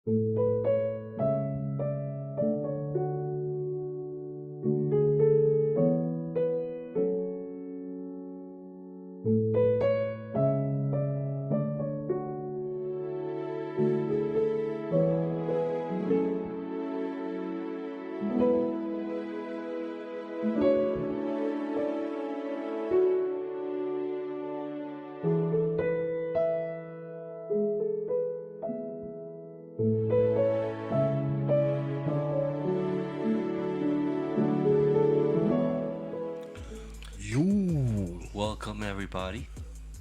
You. Welcome, everybody.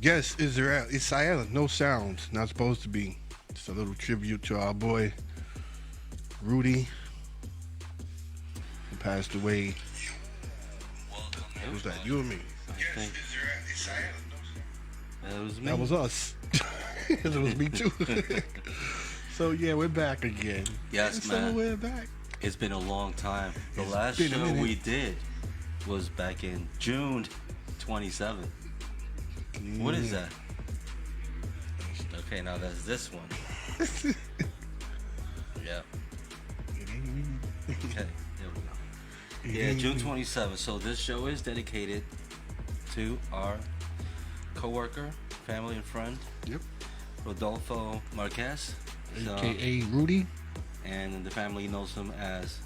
Yes, Israel. It's silent. No sounds. Not supposed to be. Just a little tribute to our boy, Rudy, who passed away. Welcome, Who's that? You and me? think that was me. That was us. It was me too. So yeah, we're back again. Yes, And man. So we're back. It's been a long time. The It's last been a show minute. we did was back in June 27th. What is that? Okay, now that's this one. Yeah. Okay, there we go. Yeah, June 27th. So this show is dedicated to our coworker, family, and friend, Yep. Rodolfo Marquez. So- AKA Rudy. and the family knows him as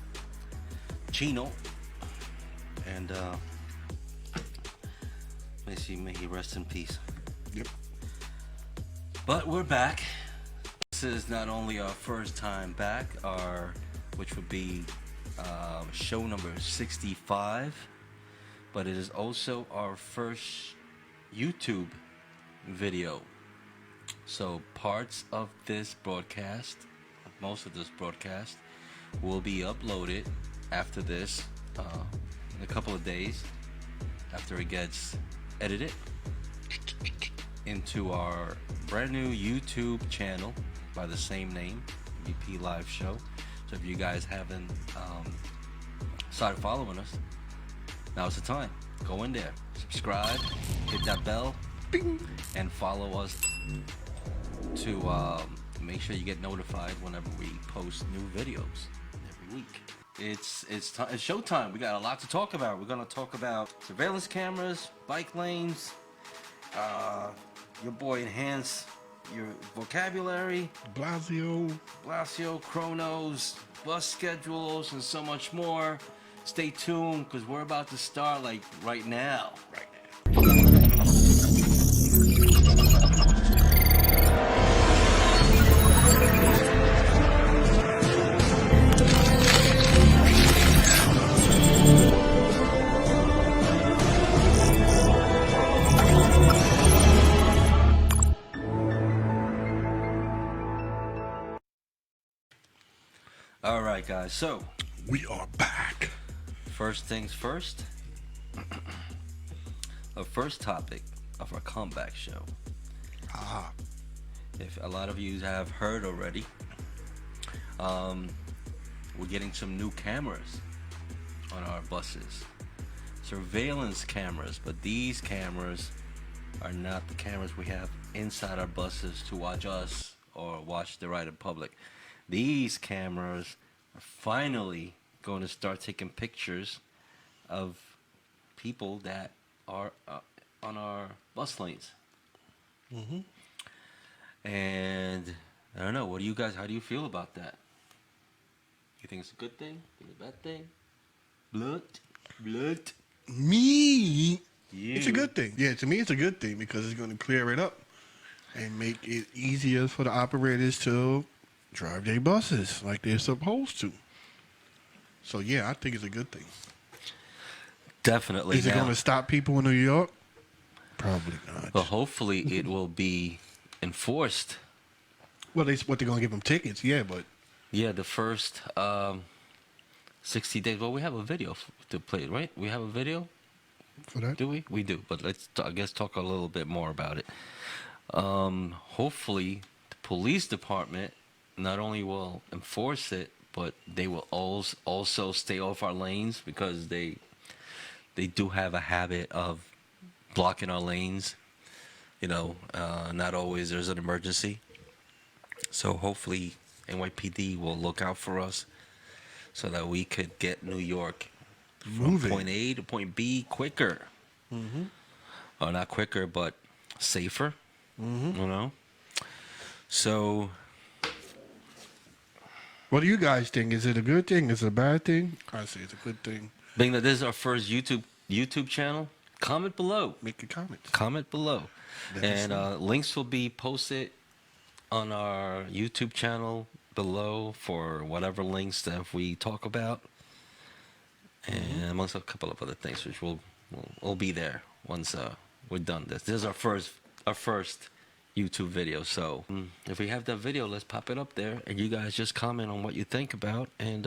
Chino. And may he rest in peace. Yep. But we're back. This is not only our first time back, which would be show number 65, but it is also our first YouTube video. So parts of this broadcast, most of this broadcast, will be uploaded after this in a couple of days after it gets edited into our brand new YouTube channel by the same name, VP Live Show. So if you guys haven't started following us, now's the time. Go in there, subscribe, hit that bell, Bing. and follow us to make sure you get notified whenever we post new videos every week. It's showtime. We got a lot to talk about. We're gonna talk about surveillance cameras, bike lanes. Your boy enhance your vocabulary. Blasio. Kronos, bus schedules, and so much more. Stay tuned because we're about to start like right now. All right, guys. So, We are back. first things first. The first topic of our comeback show. Ah. If a lot of you have heard already, we're getting some new cameras on our buses. Surveillance cameras, but these cameras are not the cameras we have inside our buses to watch us or watch the ride in public. These cameras are finally going to start taking pictures of people that are on our bus lanes. Mm-hmm. And I don't know, how do you feel about that? You think it's a good thing? Think it's a bad thing? Blood? Me. You. It's a good thing. Yeah, to me it's a good thing because it's going to clear it up and make it easier for the operators to drive their buses like they're supposed to. So yeah, I think it's a good thing. Definitely. Is it going to stop people in New York? Probably not. But hopefully it will be enforced. Well, they're going to give them tickets, yeah, but Yeah, the first 60 days. Well, we have a video to play, right? We have a video, for that. do we? We do, but let's, I guess, talk a little bit more about it. Hopefully, the police department not only will enforce it, but they will also stay off our lanes because they do have a habit of blocking our lanes. You know, not always there's an emergency. So hopefully NYPD will look out for us so that we could get New York from Moving. point A to point B quicker. Or not quicker, but safer. You know? So, What do you guys think? Is it a good thing? Is it a bad thing? I say it's a good thing. being that this is our first YouTube channel, comment below. Make a comment. Comment below. Let us And know. links will be posted on our YouTube channel below for whatever links that we talk about. And amongst a couple of other things, which will be there once we're done this. This is our first YouTube video. So if we have that video, let's pop it up there, and you guys just comment on what you think about, and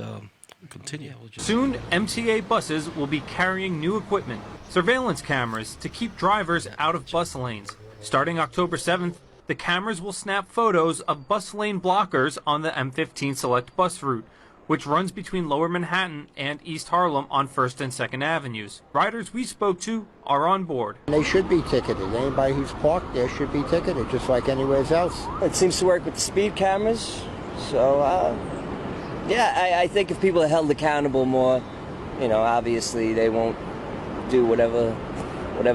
continue. We'll just... Soon, MTA buses will be carrying new equipment, surveillance cameras to keep drivers out of bus lanes. Starting October 7th, the cameras will snap photos of bus lane blockers on the M15 Select bus route, which runs between Lower Manhattan and East Harlem on 1st and 2nd Avenues. Riders we spoke to are on board. They should be ticketed. Anybody who's parked there should be ticketed, just like anywhere else. It seems to work with the speed cameras. So, yeah, I think if people are held accountable more, you know, obviously they won't do whatever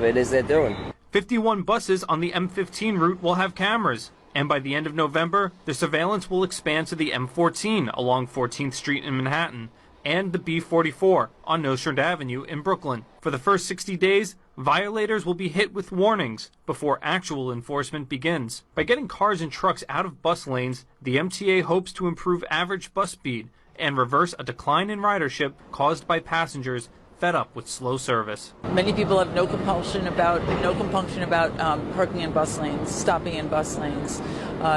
it is they're doing. 51 buses on the M15 route will have cameras. And by the end of November, the surveillance will expand to the M14 along 14th Street in Manhattan and the B44 on Nostrand Avenue in Brooklyn. For the first 60 days, violators will be hit with warnings before actual enforcement begins. By getting cars and trucks out of bus lanes, the MTA hopes to improve average bus speed and reverse a decline in ridership caused by passengers fed up with slow service. Many people have no compunction about parking in bus lanes, stopping in bus lanes.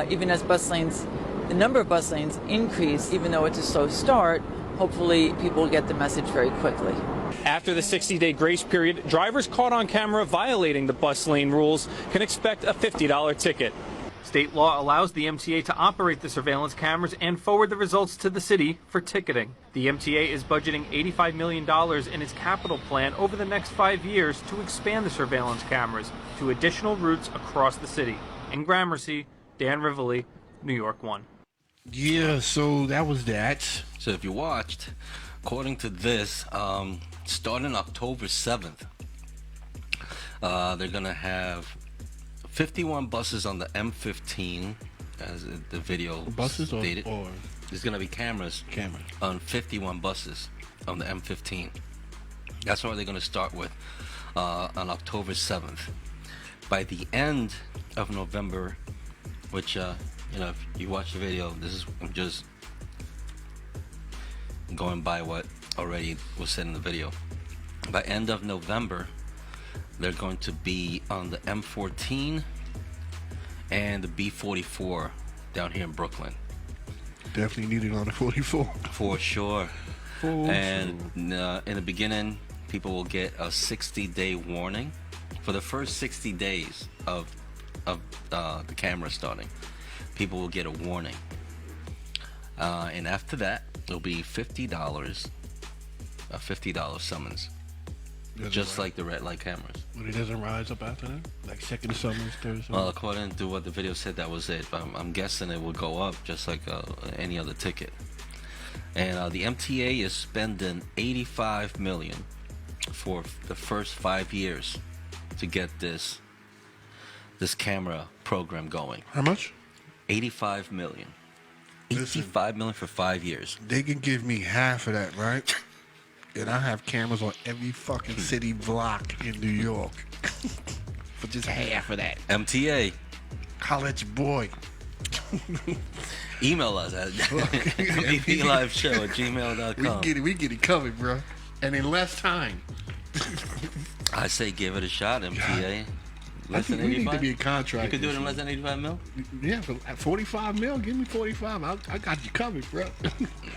Even as the number of bus lanes increase, even though it's a slow start, hopefully people will get the message very quickly. After the 60-day grace period, drivers caught on camera violating the bus lane rules can expect a $50 ticket. State law allows the MTA to operate the surveillance cameras and forward the results to the city for ticketing. The MTA is budgeting $85 million in its capital plan over the next 5 years to expand the surveillance cameras to additional routes across the city. In Gramercy, Dan Rivoli, New York 1. Yeah, so that was that. So if you watched, according to this, starting October 7th, they're going to have 51 buses on the M15, as the video Buses stated. or There's going to be cameras camera? on 51 buses on the M15. That's what they're going to start with on October 7th. By the end of November, which, you know, if you watch the video, I'm just going by what already was said in the video. By end of November, they're going to be on the M14 and the B44 down here in Brooklyn. Definitely needed on the 44. For sure. And in the beginning, people will get a 60-day warning for the first 60 days of the camera starting. People will get a warning, and after that, it'll be $50, a $50 summons, just like the red light cameras. But it doesn't rise up after that? Like second summons, third summons? Well, according to what the video said, that was it. But I'm guessing it will go up just like any other ticket. And the MTA is spending $85 million for the first 5 years to get this camera program going. How much? $85 million. Listen. $85 million for 5 years. They can give me half of that, right? And I have cameras on every fucking city block in New York. For just half of that. MTA, Holla at your boy. email us at mvliveshow@gmail.com. We get it covered, bro. And in less time. I say give it a shot, MTA. I Less think than we need to 85? be a contract. You can do it in less than 85 mil? Yeah, for 45 mil, give me 45. I got you covered, bro.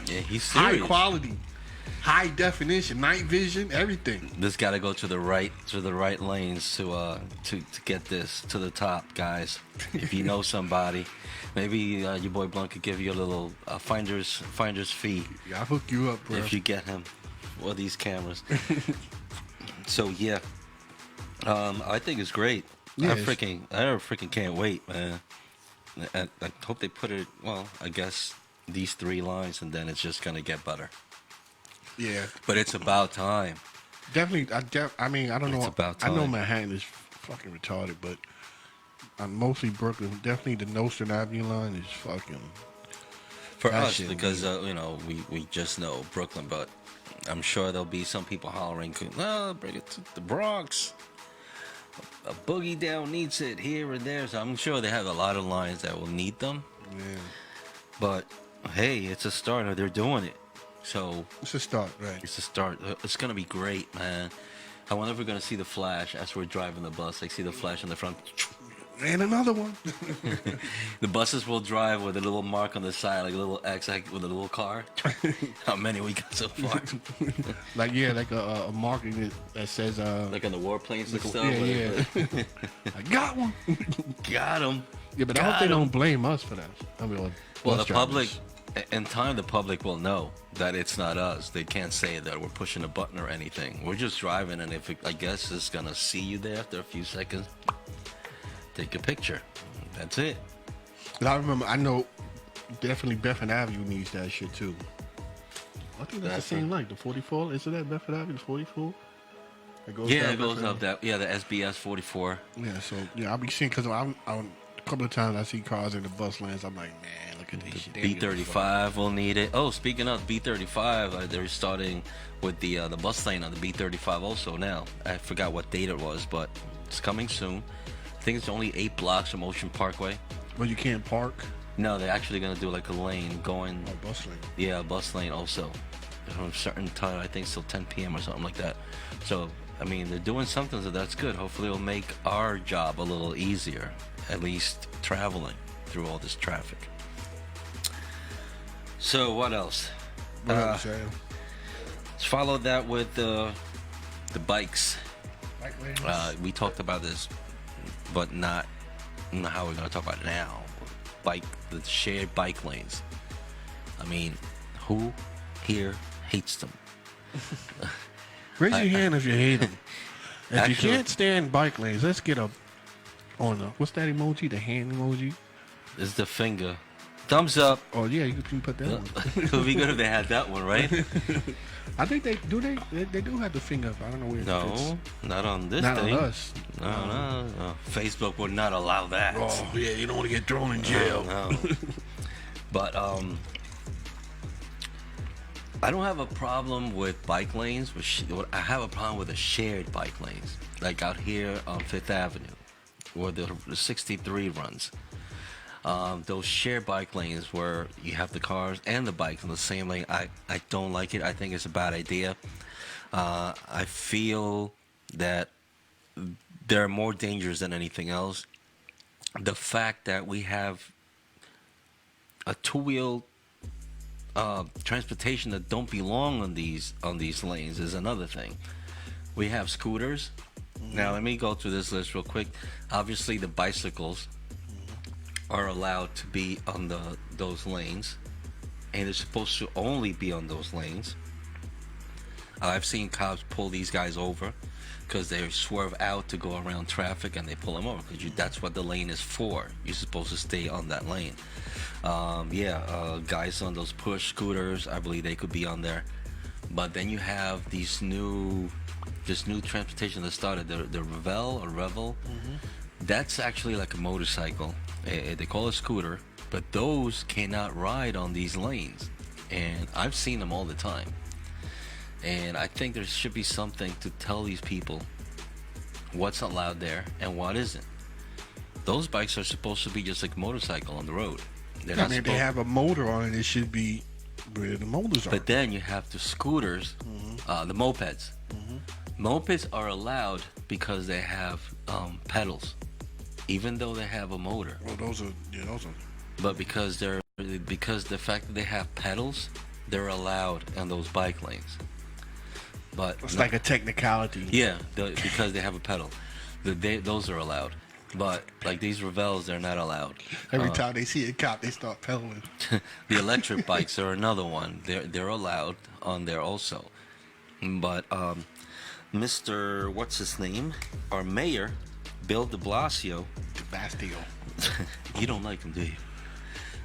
Yeah, he's High serious. quality, high definition, night vision, everything. This got to go to the right lanes to get this to the top, guys. If you know somebody, maybe your boy Blunt could give you a little finder's fee Yeah, I'll hook you up, bro. if you get him for these cameras. So yeah, I think it's great. Yeah, I freaking can't wait, man. I hope they put it. Well, I guess these 3 lines, and then it's just gonna get better. Yeah, But it's about time. definitely. I mean, I don't know. It's about I know time. Manhattan is fucking retarded, but mostly Brooklyn. Definitely the Nostrand Avenue line is fucking. For That us, shit because we just know Brooklyn, but I'm sure there'll be some people hollering, "No, bring it to the Bronx. A boogie down needs it here and there." So I'm sure they have a lot of lines that will need them. Yeah, But hey, it's a start. They're doing it, so it's a start, right? it's a start. It's gonna be great, man. I wonder if we're gonna see the flash as we're driving the bus. Like see the flash in the front. And another one. The buses will drive with a little mark on the side, like a little X, like with a little car. How many we got so far? like a marking that says Like on the warplanes and stuff. yeah. I got one. Got them. Yeah, but I hope they don't blame us for that. I mean, Well, bus the public, drivers. in time, the public will know that it's not us. They can't say that we're pushing a button or anything. We're just driving, and if I guess it's gonna see you there after a few seconds, take a picture. That's it. But I know definitely Bedford Avenue needs that shit too. I think that's the same light. The 44, isn't that Bedford Avenue? The 44. It goes Yeah, down it goes Bedford up that. Yeah, the SBS 44. Yeah, so yeah, I'll be seeing because I'm a couple of times I see cars in the bus lanes. I'm like, man, look at this shit. They don't give a fuck. B35 will need it. Oh, speaking of B35, they're starting with the bus lane on the B35 also now. I forgot what date it was, but it's coming soon. I think it's only 8 blocks from Ocean Parkway. Well, you can't park. No, they're actually gonna do like a lane going. Oh, bus lane. Yeah, a bus lane also. From a certain time, I think till 10 p.m. or something like that. So, I mean, they're doing something, so that's good. Hopefully, it'll make our job a little easier, at least traveling through all this traffic. So, what else? What else, Sam? Let's follow that with the bikes. Bike lanes? We talked about this, but not how we're going to talk about it now. The shared bike lanes. I mean, who here hates them? Raise your hand if you hate them. If Actually- you can't stand bike lanes, let's get on the what's that emoji? The hand emoji. This is the finger. Thumbs up. Oh yeah, you can put that one. It would be good if they had that one, right? I think they do. They do have the finger up. I don't know where. it fits. No, not on this Not thing. on us. No. Facebook would not allow that. Oh yeah, you don't want to get thrown in jail. No. But I don't have a problem with bike lanes. I have a problem with the shared bike lanes, like out here on Fifth Avenue, where the 63 runs. Those shared bike lanes where you have the cars and the bikes in the same lane, I don't like it. I think it's a bad idea. I feel that there are more dangers than anything else. The fact that we have a two-wheel transportation that don't belong on these lanes is another thing. We have scooters. Now let me go through this list real quick. Obviously, the bicycles are allowed to be on those lanes, and they're supposed to only be on those lanes. I've seen cops pull these guys over because they swerve out to go around traffic, and they pull them over because that's what the lane is for. You're supposed to stay on that lane. Guys on those push scooters, I believe they could be on there. But then you have this new transportation that started, the Revel. That's actually like a motorcycle. They call it a scooter, but those cannot ride on these lanes, and I've seen them all the time. And I think there should be something to tell these people what's allowed there and what isn't. Those bikes are supposed to be just like a motorcycle on the road. They're I not mean, if they have a motor on it, it should be where the motors are. But then you have the scooters, the mopeds. Mopeds are allowed because they have pedals, even though they have a motor. Well, those are. But because the fact that they have pedals, they're allowed on those bike lanes. But It's like a technicality. yeah, because they have a pedal, those are allowed. But like these Revels, they're not allowed. Every time they see a cop, they start pedaling. The electric bikes are another one. They're allowed on there also. But Mr. What's his name? Our mayor, Bill de Blasio. Bastille. You don't like him, do you?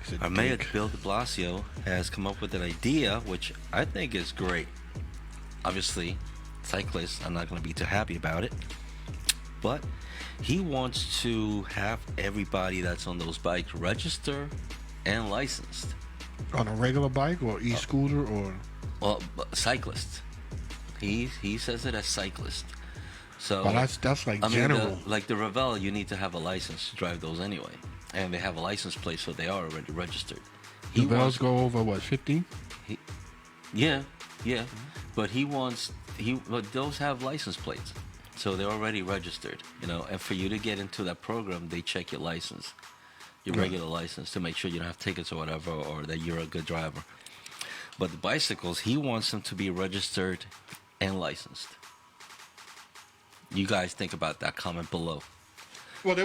He's a Our mayor, dick. Bill de Blasio, has come up with an idea which I think is great. Obviously, cyclists are not going to be too happy about it, but he wants to have everybody that's on those bikes register and licensed. On a regular bike or e-scooter or... Well, cyclists. He says it as cyclist. So Well, that's like I mean, general. like the Revell, you need to have a license to drive those anyway, and they have a license plate, so they are already registered. The bells go over, what, 50? Yeah, but but those have license plates, so they're already registered, you know. And for you to get into that program, they check your license, your regular license, to make sure you don't have tickets or whatever, or that you're a good driver. But the bicycles, he wants them to be registered and licensed. You guys think about that? Comment below. Well,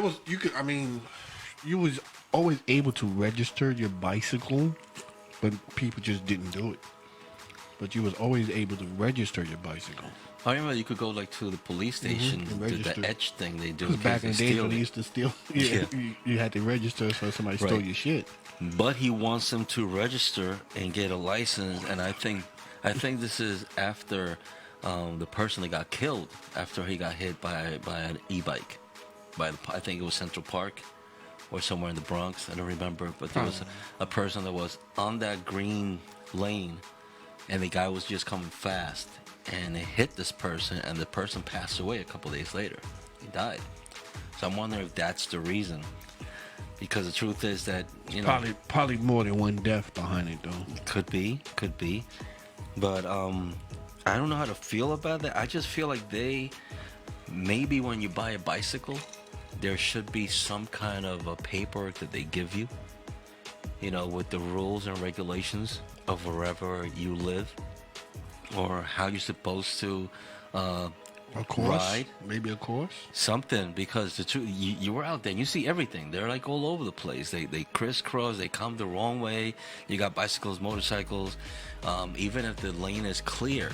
you was always able to register your bicycle, but people just didn't do it. But you was always able to register your bicycle. I remember you could go like to the police station, and the register. etch thing they do. Because in back case in the they days steal when they it. used to steal, you had to register so somebody stole Right. your shit. But he wants them to register and get a license, and I think this is after the person that got killed after he got hit by an e-bike, I think it was Central Park or somewhere in the Bronx. I don't remember, but there was a person that was on that green lane, and the guy was just coming fast, and it hit this person, and the person passed away a couple days later. He died. So I'm wondering if that's the reason. Because the truth is that, you know, Probably more than one death behind it, though. could be. But I don't know how to feel about that. I just feel like maybe when you buy a bicycle, there should be some kind of a paperwork that they give you, you know, with the rules and regulations of wherever you live, or how you're supposed to A course? ride. Maybe a course? Something, because the truth, you were out there and you see everything. They're like all over the place. They crisscross, they come the wrong way. You got bicycles, motorcycles. Even if the lane is clear,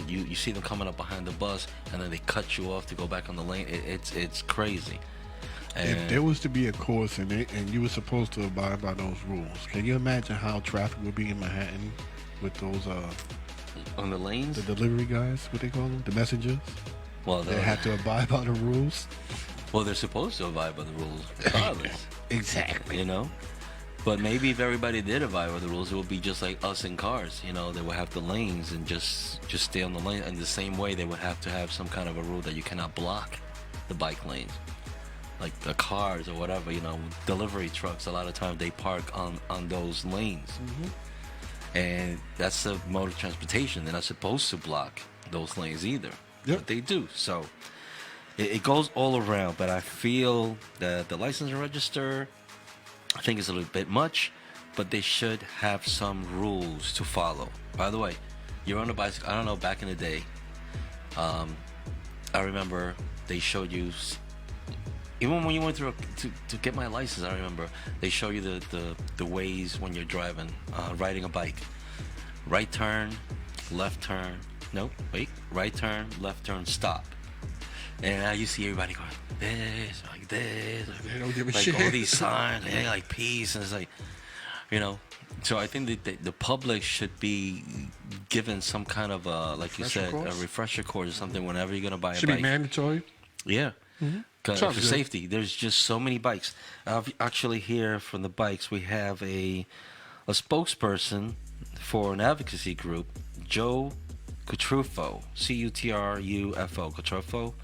you see them coming up behind the bus, and then they cut you off to go back on the lane. It's crazy. And If there was to be a course and you were supposed to abide by those rules, can you imagine how traffic would be in Manhattan with those on the lanes, the delivery guys, what they call them, the messengers? well, They have to abide by the rules. they're supposed to abide by the rules, regardless. Exactly. You know. But maybe if everybody did abide by the rules, it would be just like us in cars. You know, they would have the lanes and just stay on the lane. In the same way, they would have to have some kind of a rule that you cannot block the bike lanes, like the cars or whatever. You know, delivery trucks. A lot of times they park on those lanes, and that's the mode of transportation. They're not supposed to block those lanes either, but they do. So it goes all around. But I feel that the license and register, I think it's a little bit much, but they should have some rules to follow. By the way, you're on a bicycle. I don't know, back in the day, I remember they showed you, even when you went through to get my license, I remember they show you the ways when you're driving, riding a bike. Right turn, left turn. No, wait. Right turn, left turn, stop. And now you see everybody going this, like this, They don't give a like shit. all these signs, and like peace, and it's like, you know. So I think that the public should be given some kind of like you Refresher said, course? a refresher course or something whenever you're gonna buy a Should bike. be mandatory. Yeah. For Sounds good. safety. There's just so many bikes. Actually, here from the bikes, we have a spokesperson for an advocacy group, Joe Cutrufo, Cutrufo, Cutrufo.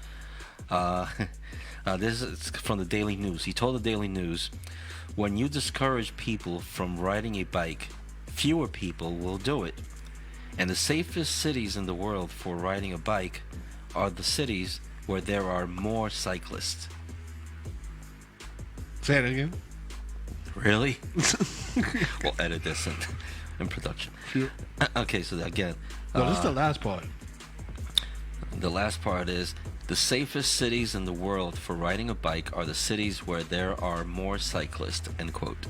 This is from the Daily News. He told the Daily News, when you discourage people from riding a bike, fewer people will do it. And the safest cities in the world for riding a bike are the cities where there are more cyclists. Say it again. Really? We'll edit this in production. Sure. Okay, so again, No, this is the last part. the last part is, the safest cities in the world for riding a bike are the cities where there are more cyclists, end quote.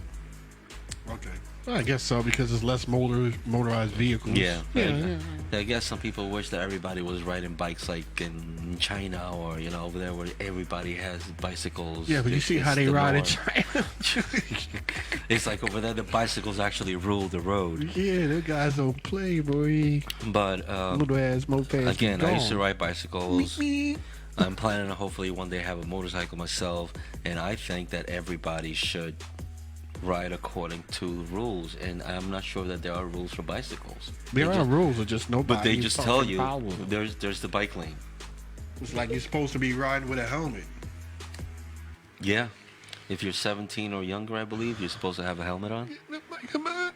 Okay. Well, I guess so because it's less motorized vehicles. Yeah. Yeah. I guess some people wish that everybody was riding bikes like in China or over there where everybody has bicycles. Yeah, but you see how they the ride in norm. China. It's like over there the bicycles actually rule the road. Yeah, those guys don't play, boy. But Little ass mopeds. again, be I used to gone. ride bicycles. I'm planning to hopefully one day have a motorcycle myself, and I think that everybody should ride according to rules. And I'm not sure that there are rules for bicycles. There are rules, or just nobody. But they just tell fucking you follows them. there's the bike lane. It's like you're supposed to be riding with a helmet. Yeah. If you're 17 or younger, I believe, you're supposed to have a helmet on. Come on.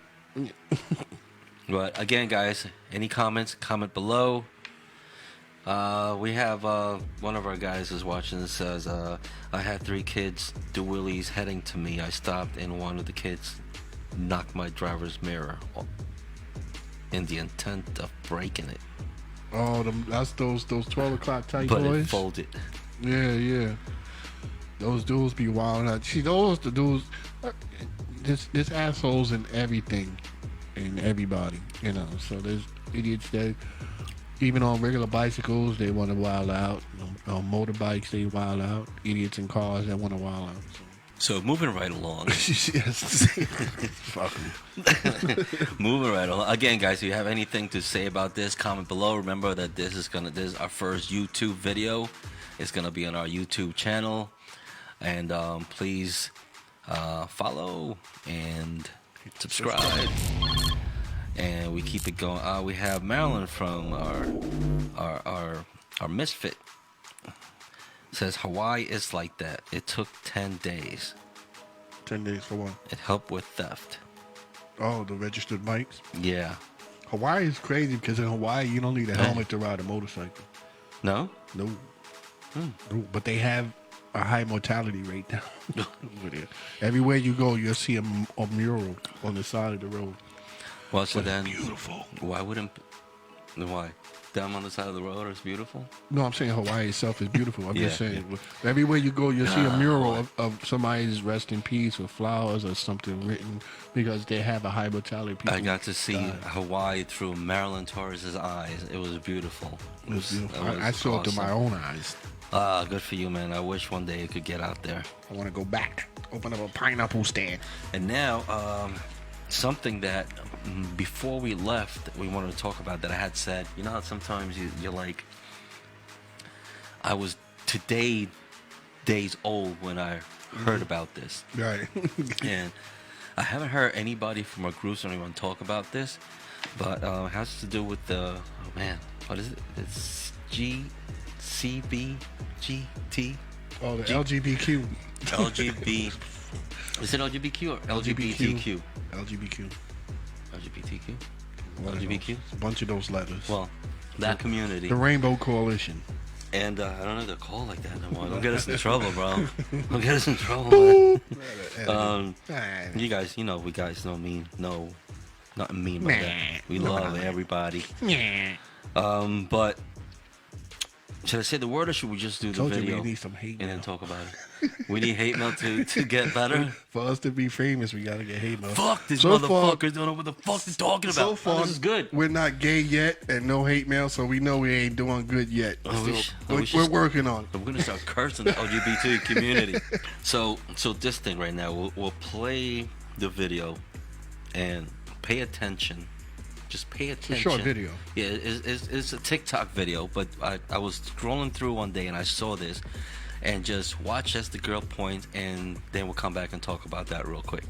But again, guys, any comments, comment below. We have one of our guys is watching and says, I had 3 kids do wheelies heading to me. I stopped and one of the kids knocked my driver's mirror in the intent of breaking it. Oh, that's those 12 o'clock type But boys. it folded. Yeah. Those dudes be wild. See, those the dudes. This assholes in everything, in everybody. So there's idiots that even on regular bicycles they want to wild out. On motorbikes they wild out. Idiots in cars that want to wild out. So moving right along. Yes. Fuck 'em. Moving right along. Again, guys, if you have anything to say about this, comment below. Remember that this is our first YouTube video. It's gonna be on our YouTube channel. And please follow and subscribe, and we keep it going. We have Marilyn from our misfit. Says Hawaii is like that. It took 10 days. 10 days for what? It helped with theft. Oh, the registered bikes. Yeah. Hawaii is crazy because in Hawaii you don't need a helmet to ride a motorcycle. No. No. No. But they have a high mortality rate down over there. Everywhere you go, you'll see a mural on the side of the road. Well, so then, beautiful. why? Down on the side of the road is beautiful. No, I'm saying Hawaii itself is beautiful. I'm just Yeah, saying, everywhere you go, you'll see a mural of somebody's rest in peace with flowers or something written because they have a high mortality. People I got to see die. Hawaii through Marilyn Torres's eyes. It was beautiful. It was beautiful. It was I saw it through my awesome. own eyes. Good for you, man. I wish one day it could get out there. I want to go back, open up a pineapple stand. And now, something that before we left, we wanted to talk about that I had said. You know how sometimes you're like, I was days old when I heard about this. Right. And I haven't heard anybody from our groups or anyone talk about this, but it has to do with what is it? It's GCBGT. Oh, the LGBTQ. LGB. Is it LGBTQ or LGBTQ? LGBTQ. LGBTQ? One of LGBTQ? those. A bunch of those letters. Well, that community. The Rainbow Coalition. And I don't know if they're called like that anymore. Don't get us in trouble, bro. Don't get us in trouble, man. You guys, we guys don't mean nothing mean by that. We love everybody. But should I say the word or should we just do the Told you video we need some hate and then mail. talk about it? We need hate mail to get better. For us to be famous, we gotta get hate mail. Fuck this So far- motherfucker! Don't know what the fuck he's talking about. So far, this is good. We're not gay yet, and no hate mail, so we know we ain't doing good yet. We're working on it. We're gonna start cursing the LGBT community. So this thing right now, we'll play the video and pay attention. Just pay attention. It's a short video. Yeah, it's a TikTok video, but I was scrolling through one day and I saw this, and just watch as the girl points, and then we'll come back and talk about that real quick.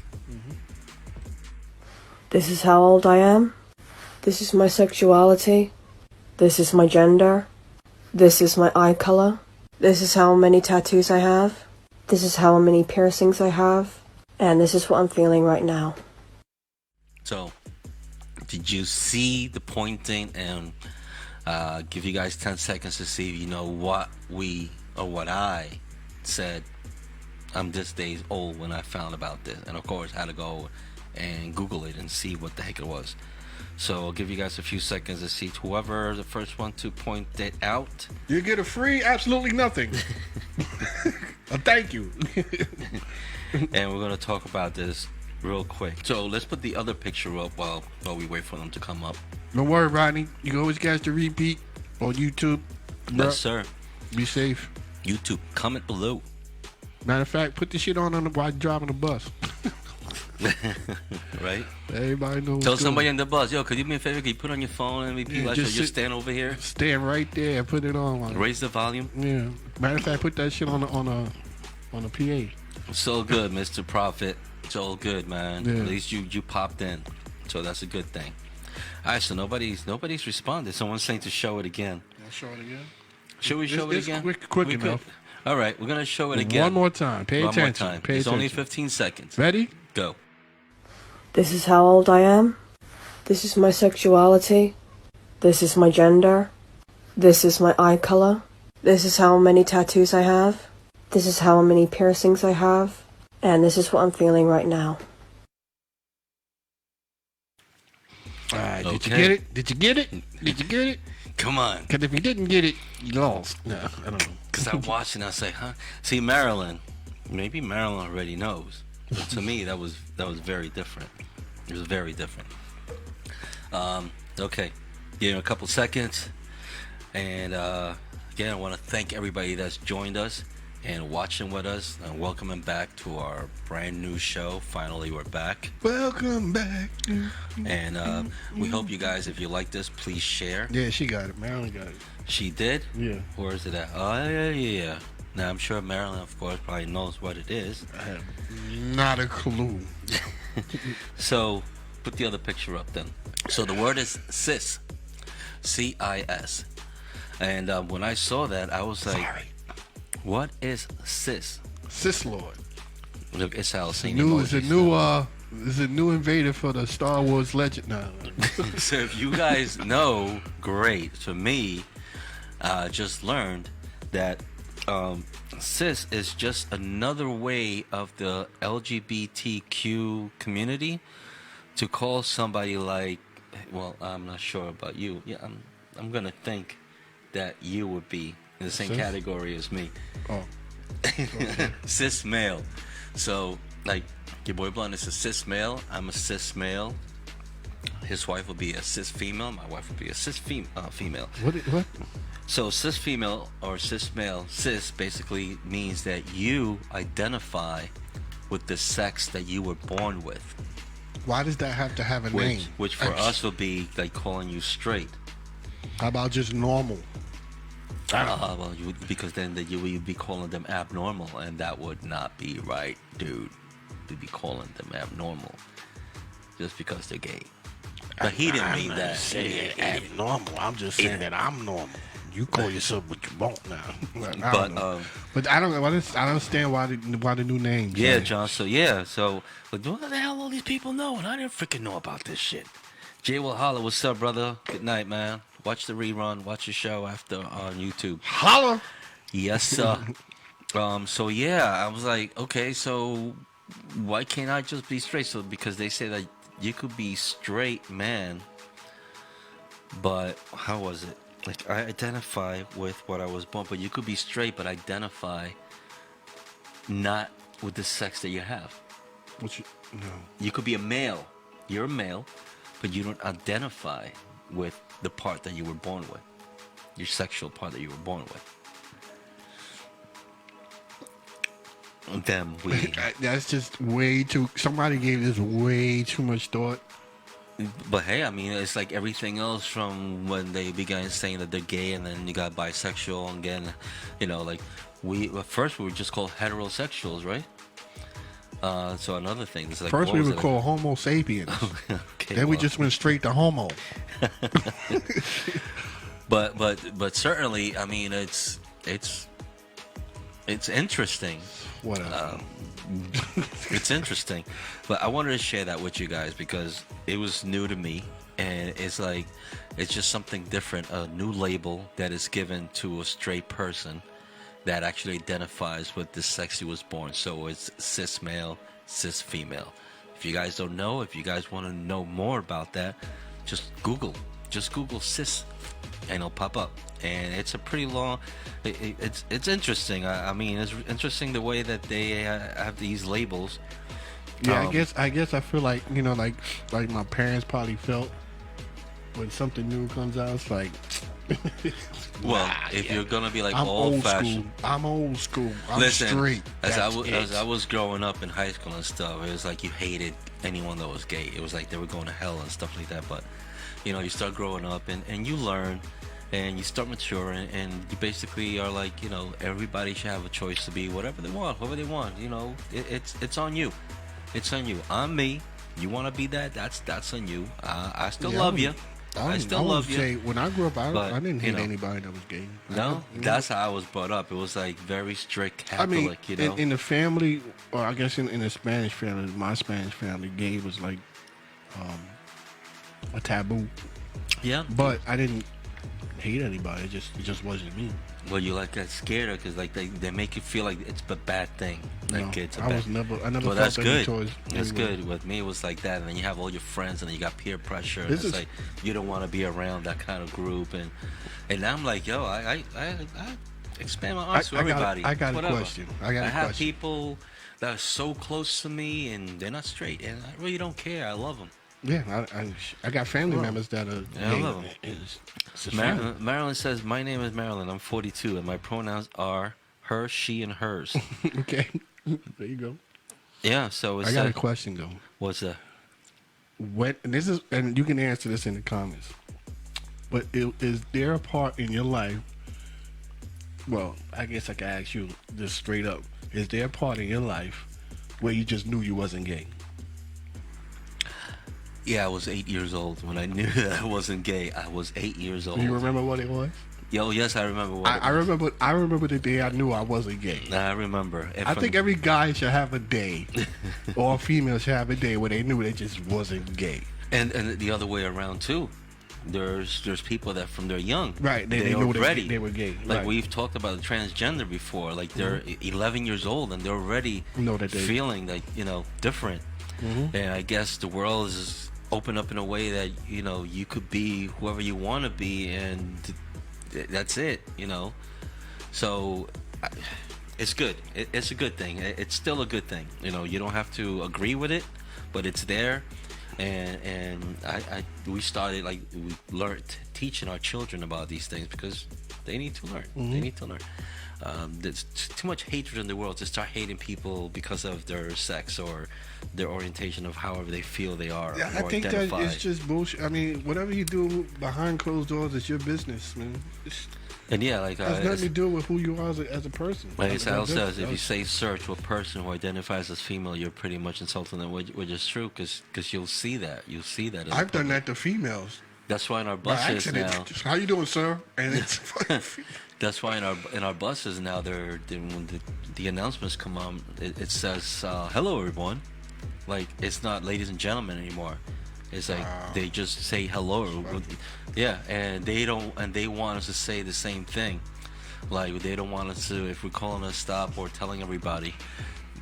This is how old I am. This is my sexuality. This is my gender. This is my eye color. This is how many tattoos I have. This is how many piercings I have. And this is what I'm feeling right now. So, did you see the pointing? And give you guys 10 seconds to see if you know what I said. I'm this days old when I found about this, and of course had to go and Google it and see what the heck it was. So I'll give you guys a few seconds to see whoever the first one to point it out. You get a free absolutely nothing. Thank you. And we're gonna talk about this real quick. So let's put the other picture up while we wait for them to come up. Don't worry, Rodney. You can always catch the repeat on YouTube. Yes, sir. Be safe. YouTube, comment below. Matter of fact, put the shit on while you're driving the bus. Right? Everybody knows. Tell somebody in the bus, yo, could you do me a favor? Can you put on your phone and repeat? Yeah, Just stand over here. Stand right there and put it on. Raise the volume. Yeah. Matter of fact, put that shit on a PA. So good, Mr. Prophet. It's all good, man. Yeah. At least you popped in, so that's a good thing. All right, so nobody's responded. Someone's saying to show it again. I'll show it again. Should we show it It's again? quick We enough. could. All right, we're gonna show it again. One more time. Pay One attention. more time. Pay It's attention. only 15 seconds. Ready? Go. This is how old I am. This is my sexuality. This is my gender. This is my eye color. This is how many tattoos I have. This is how many piercings I have. And this is what I'm feeling right now. All right. Did you Okay. get it? Did you get it? Did you get it? Come on. Because if you didn't get it, you lost. No, I don't know. Because I'm watching, I say, huh? See, Marilyn, maybe Marilyn already knows. But to me, that was very different. It was very different. Okay. Give it a couple seconds. And again, I want to thank everybody that's joined us and watching with us and welcoming back to our brand new show. Finally, we're back. Welcome back. And we hope you guys, if you like this, please share. Yeah, she got it. Marilyn got it. She did? Yeah. Where is it at? Oh, yeah. Now, I'm sure Marilyn, of course, probably knows what it is. I have not a clue. So, put the other picture up then. So, the word is cis. C-I-S. And when I saw that, I was like, Sorry. what is cis? Sis Lord. Look, it's how It's a new invader for the Star Wars legend now. So, if you guys know, great. For me, just learned that cis is just another way of the LGBTQ community to call somebody like, well, I'm not sure about you. Yeah, I'm gonna think that you would be in the same Cis? category as me. Oh. Cis male. So, like, your boy Blunt is a cis male. I'm a cis male. His wife will be a cis female. My wife will be a cis female. What? So cis female or cis male, cis basically means that you identify with the sex that you were born with. Why does that have to have a name? Which for us would be like calling you straight. How about just normal? Well, because then you would be calling them abnormal, and that would not be right, dude. To be calling them abnormal just because they're gay. But he didn't mean that. Saying abnormal. I'm just saying that I'm normal. You call yourself what you want now. But I don't understand why the new name. Yeah, Jay. John. So but what the hell all these people know? And I didn't freaking know about this shit. Jay will holler. What's up, brother? Good night, man. Watch the rerun. Watch the show after on YouTube. Holler. Yes, sir. So yeah, I was like, okay, so why can't I just be straight? So because they say that you could be straight, man. But how was it? Like, I identify with what I was born, but you could be straight, but identify not with the sex that you have. No. You could be a male. You're a male, but you don't identify with the part that you were born with. Your sexual part that you were born with. And then That's just way too. Somebody gave this way too much thought. But hey, I mean, it's like everything else from when they began saying that they're gay, and then you got bisexual, and again, like at first we were just called heterosexuals, right? So another thing, it's like First we were called Homo sapiens. Okay, Then we just went straight to Homo. but certainly, I mean, it's interesting. Whatever. It's interesting, but I wanted to share that with you guys because it was new to me, and it's just something different, a new label that is given to a straight person that actually identifies with the sex he was born. So it's cis male, cis female. If you guys don't know, if you guys want to know more about that, just Google cis, and it'll pop up. And it's a pretty long. It's interesting. I mean, it's interesting the way that they have these labels, Yeah, I guess I feel like like my parents probably felt when something new comes out. It's like, Well, if you're gonna be like I'm old old fashioned, school. I'm old school. I'm listen. straight. As That's I it. was growing up in high school and stuff, it was like you hated anyone that was gay. It was like they were going to hell and stuff like that. But you start growing up and you learn. And you start maturing, and you basically are like, everybody should have a choice to be whatever they want, whoever they want. It's on you. It's on you. I'm me. You want to be that? That's on you. I still love you. I still love you. Say, when I grew up, But, I didn't hate anybody that was gay. No, that's how I was brought up. It was like very strict Catholic, I mean, in the family, or I guess in the Spanish family, my Spanish family, gay was like a taboo. Yeah. But I didn't hate anybody. It just wasn't me. Well, you like got scared because like they make you feel like it's a bad thing. Like No, it's a I bad. never Well, felt that's any good. choice. That's anyway. good. With me, it was like that, and then you have all your friends, and then you got peer pressure, and This it's is- like you don't want to be around that kind of group, and now I'm like, yo, I expand my arms to everybody. I got a Whatever. question. I got a have question. people that are so close to me, and they're not straight, and I really don't care. I love them. Yeah, I got family members that are Yeah, I gay. love 'em. It's just family. Marilyn says, my name is Marilyn. I'm 42, and my pronouns are her, she, and hers. Okay, there you go. Yeah, so it's I got a question though. what's that? And you can answer this in the comments. But is there a part in your life? Well, I guess I can ask you this straight up. Is there a part in your life where you just knew you wasn't gay? Yeah, I was 8 years old when I knew that I wasn't gay. I was 8 years old. Do you remember what it was? Yo, yes, I remember what it I was. remember. I remember the day I knew I wasn't gay. I remember. And I from- think every guy should have a day, or a female should have a day where they knew they just wasn't gay. and the other way around too. There's people that from they're young, Right, they knew they were gay. Like Right. we've talked about the transgender before. Like they're 11 years old and they're already Know that they- feeling like different. And I guess the world is open up in a way that you could be whoever you want to be, and that's it. So it's good. It's a good thing. It's still a good thing. You don't have to agree with it, but it's there. And we started we learned teaching our children about these things because they need to learn. They need to learn. There's too much hatred in the world to start hating people because of their sex or their orientation of however they feel they are. Yeah, or I think that identify. it's just bullshit. I mean, whatever you do behind closed doors is your business, man. And yeah, Has nothing to do with who you are as a person. like That's Sal different. says, if you say search to a person who identifies as female, you're pretty much insulting them, which is true because you'll see that. You'll see that. in I've the done public. that to females. That's why in our By buses accident. now. Just, how you doing, sir? And it's That's why in our buses now, when the announcements come on, it says hello everyone. Like it's not ladies and gentlemen anymore. It's like they just say hello. Yeah, and they want us to say the same thing. Like they don't want us to, if we're calling a stop or telling everybody,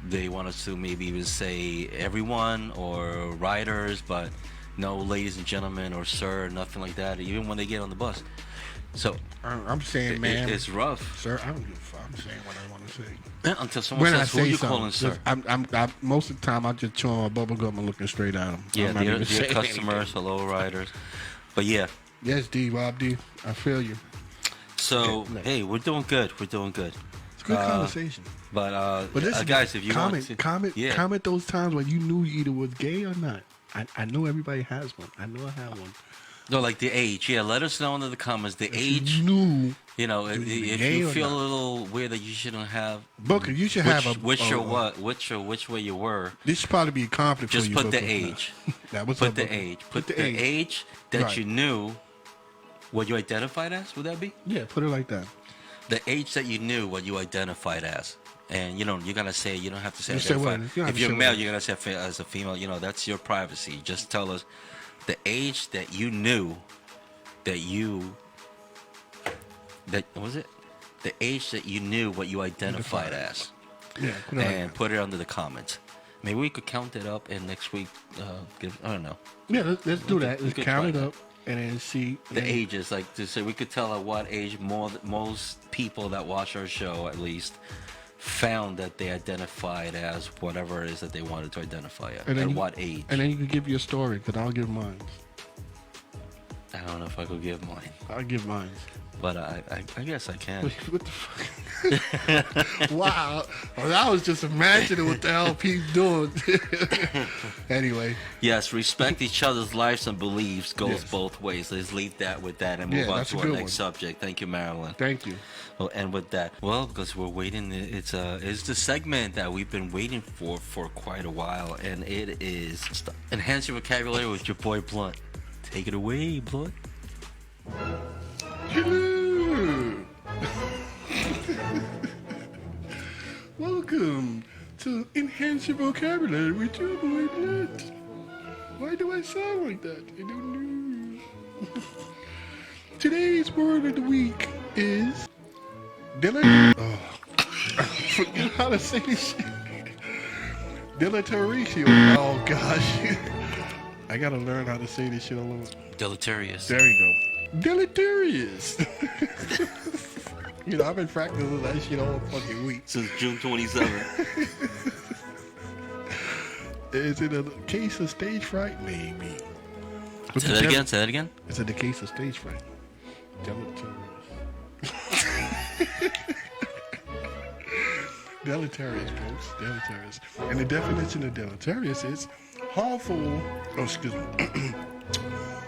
they want us to maybe even say everyone or riders, but no ladies and gentlemen or sir, nothing like that. Even when they get on the bus. So I'm saying, man, it's rough. sir. I don't give a fuck. I'm saying what I want to say. Until someone When I says, "Who say you something, calling, sir?" I most of the time I just chewing my bubble gum and looking straight at them. Yeah, I'm not dear even saying customers, anything. hello riders. But yeah, Yes, D, Rob D. I feel you. so Yeah, hey, we're doing good. We're doing good. It's a good conversation. But But listen, guys, if you comment, want to, comment those times when you knew you either was gay or not. I know everybody has one. I know I have one. no, like the age. Yeah, let us know in the comments the If age. you knew, If gay you or feel not. a little weird that you shouldn't have. Booker, you should have a Which way you were. This should probably be a compliment Just for you. put the Booker. age. That was Put the age. Put the age that Right. you knew. What you identified as? Would that be? Yeah, put it like that. The age that you knew what you identified as. And you're gonna say, you don't have to say You say identify. what? You don't have If to you're say male, what. you're gonna say as a female. That's your privacy. Just tell us the age that you knew that was it? The age that you knew what you identified as, Yeah, put it like and that. put it under the comments. Maybe we could count it up, and next week, I don't know. Yeah, let's do that. we Let's could count it try that. up and then see The ages, like to say, we could tell at what age most people that watch our show, at least, found that they identified as whatever it is that they wanted to identify at. And then At you- what age? And then you can give your story, because I'll give mine. I don't know if I could give mine, I'll give mine. but I guess I can. What the fuck? Wow. Well, I was just imagining what the hell Pete's doing. Anyway. Yes, respect each other's lives and beliefs goes Yes. both ways. Let's leave that with that and move Yeah, on that's to a our good next one. subject. Thank you, Marilyn. Thank you. We'll end with that. Well, because we're waiting, it's the segment that we've been waiting for quite a while, and it is Enhance Your Vocabulary with your boy Blunt. Take it away, Blunt. Hello. Welcome to Enhance Your Vocabulary with your boy Blunt. Why do I sound like that? I don't know. Today's word of the week is Oh, I forget how to say this shit. Deleteratio. Oh gosh. I gotta learn how to say this shit all over. Deleterious. There you go. Deleterious. You know, I've been practicing that shit all fucking week. Since June 27th. Is it a case of stage fright? Maybe. Say that again. Say that again. Is it a case of stage fright? Deleterious. Deleterious, folks. Deleterious. And the definition of deleterious is harmful,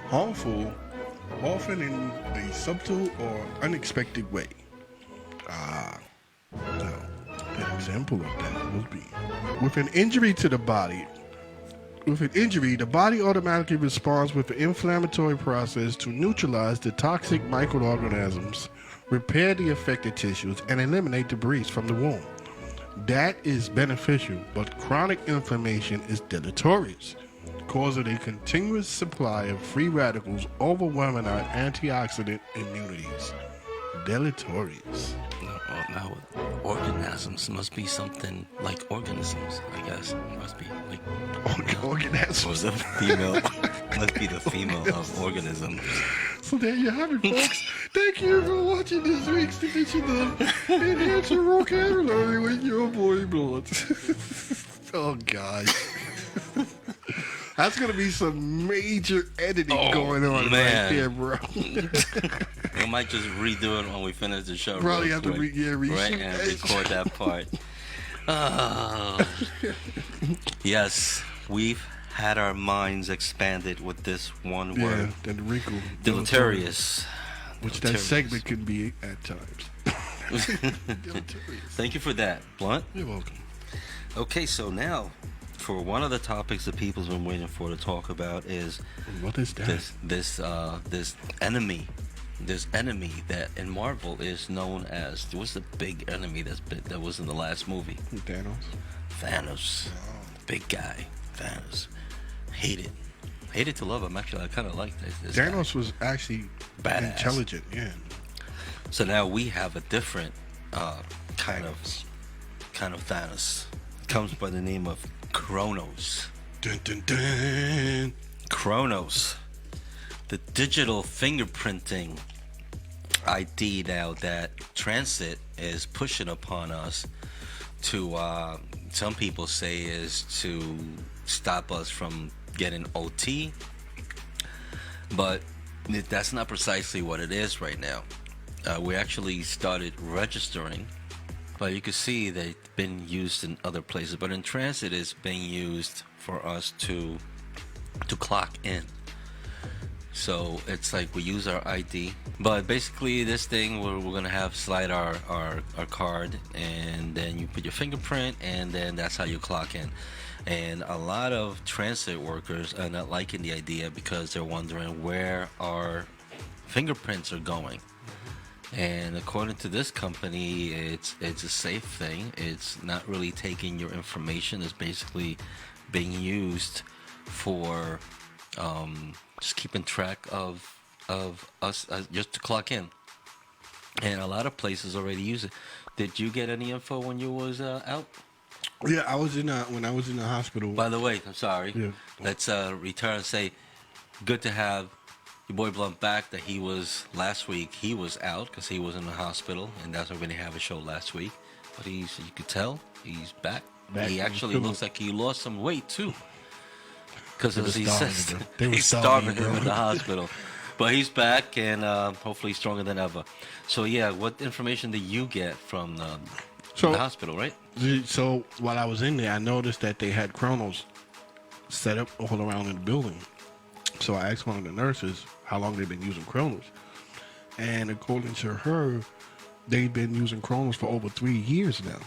harmful, often in a subtle or unexpected way. Now, an example of that would be with an injury to the body. With an injury, the body automatically responds with an inflammatory process to neutralize the toxic microorganisms, repair the affected tissues, and eliminate debris from the wound. That is beneficial, but chronic inflammation is deleterious, causing a continuous supply of free radicals overwhelming our antioxidant immunities. Deleterious. Now, organisms must be something like organisms, I guess. Must be like Organisms. was the female. Must be the female of organisms. So there you have it, folks. Thank you for watching this week's edition of Enhance Your Vocabulary with your boy Blunt. Oh, gosh. That's going to be some major editing going on man. right there, bro. We might just redo it when we finish the show. Probably real have to quick, reshoot right, and that. record that part. Oh. Yes, we've had our minds expanded with this one Yeah, word. then the wrinkle. Deleterious. Which that Deleterious. segment can be at times. Deleterious. Thank you for that, Blunt. You're welcome. Okay, so now, for one of the topics that people's been waiting for to talk about is What is that? this enemy that in Marvel is known as, what's the big enemy that was in the last movie? Thanos. Thanos. Big guy. Thanos. Hated to love him. Actually, I kind of like this guy. Thanos was actually Badass. intelligent, yeah. So now we have a different kind of Thanos. Comes by the name of Kronos. Dun, dun, dun. Kronos, the digital fingerprinting ID now that transit is pushing upon us to, some people say, is to stop us from getting OT, but that's not precisely what it is right now. We actually started registering, but you can see they've been used in other places, but in transit it's being used for us to clock in. So it's like we use our ID, but basically this thing we're gonna have slide our card, and then you put your fingerprint, and then that's how you clock in. And a lot of transit workers are not liking the idea because they're wondering where our fingerprints are going. And according to this company, it's a safe thing. It's not really taking your information. It's basically being used for just keeping track of us, just to clock in. And a lot of places already use it. Did you get any info when you was out? Yeah, I was when I was in the hospital. By the way, I'm sorry. Yeah. Let's return and say, good to have your boy Blunt back. That he was last week. He was out because he was in the hospital, and that's why we didn't have a show last week. but you could tell he's back. Back He in actually full. looks like he lost some weight too. Because They as were he starving says, him. They were he's starving starving him him. in the hospital. But he's back and hopefully stronger than ever. So yeah, what information did you get from So- the hospital, right? So while I was in there, I noticed that they had Kronos set up all around in the building. So I asked one of the nurses how long they've been using Kronos. And according to her, they've been using Kronos for over 3 years now.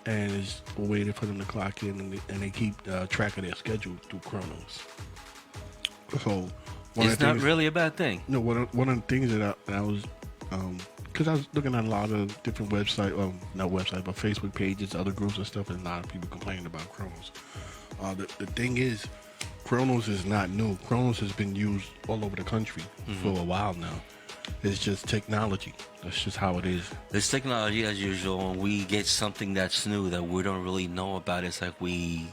And it's waiting for them to clock in, and they keep track of their schedule through Kronos. So one It's of the not things, really a bad thing. no, one of the things that I was, because I was looking at a lot of different websites, not websites, but Facebook pages, other groups and stuff, and a lot of people complaining about Kronos. The thing is, Kronos is not new. Kronos has been used all over the country for a while now. It's just technology. That's just how it is. This technology, as usual, when we get something that's new that we don't really know about, it's like we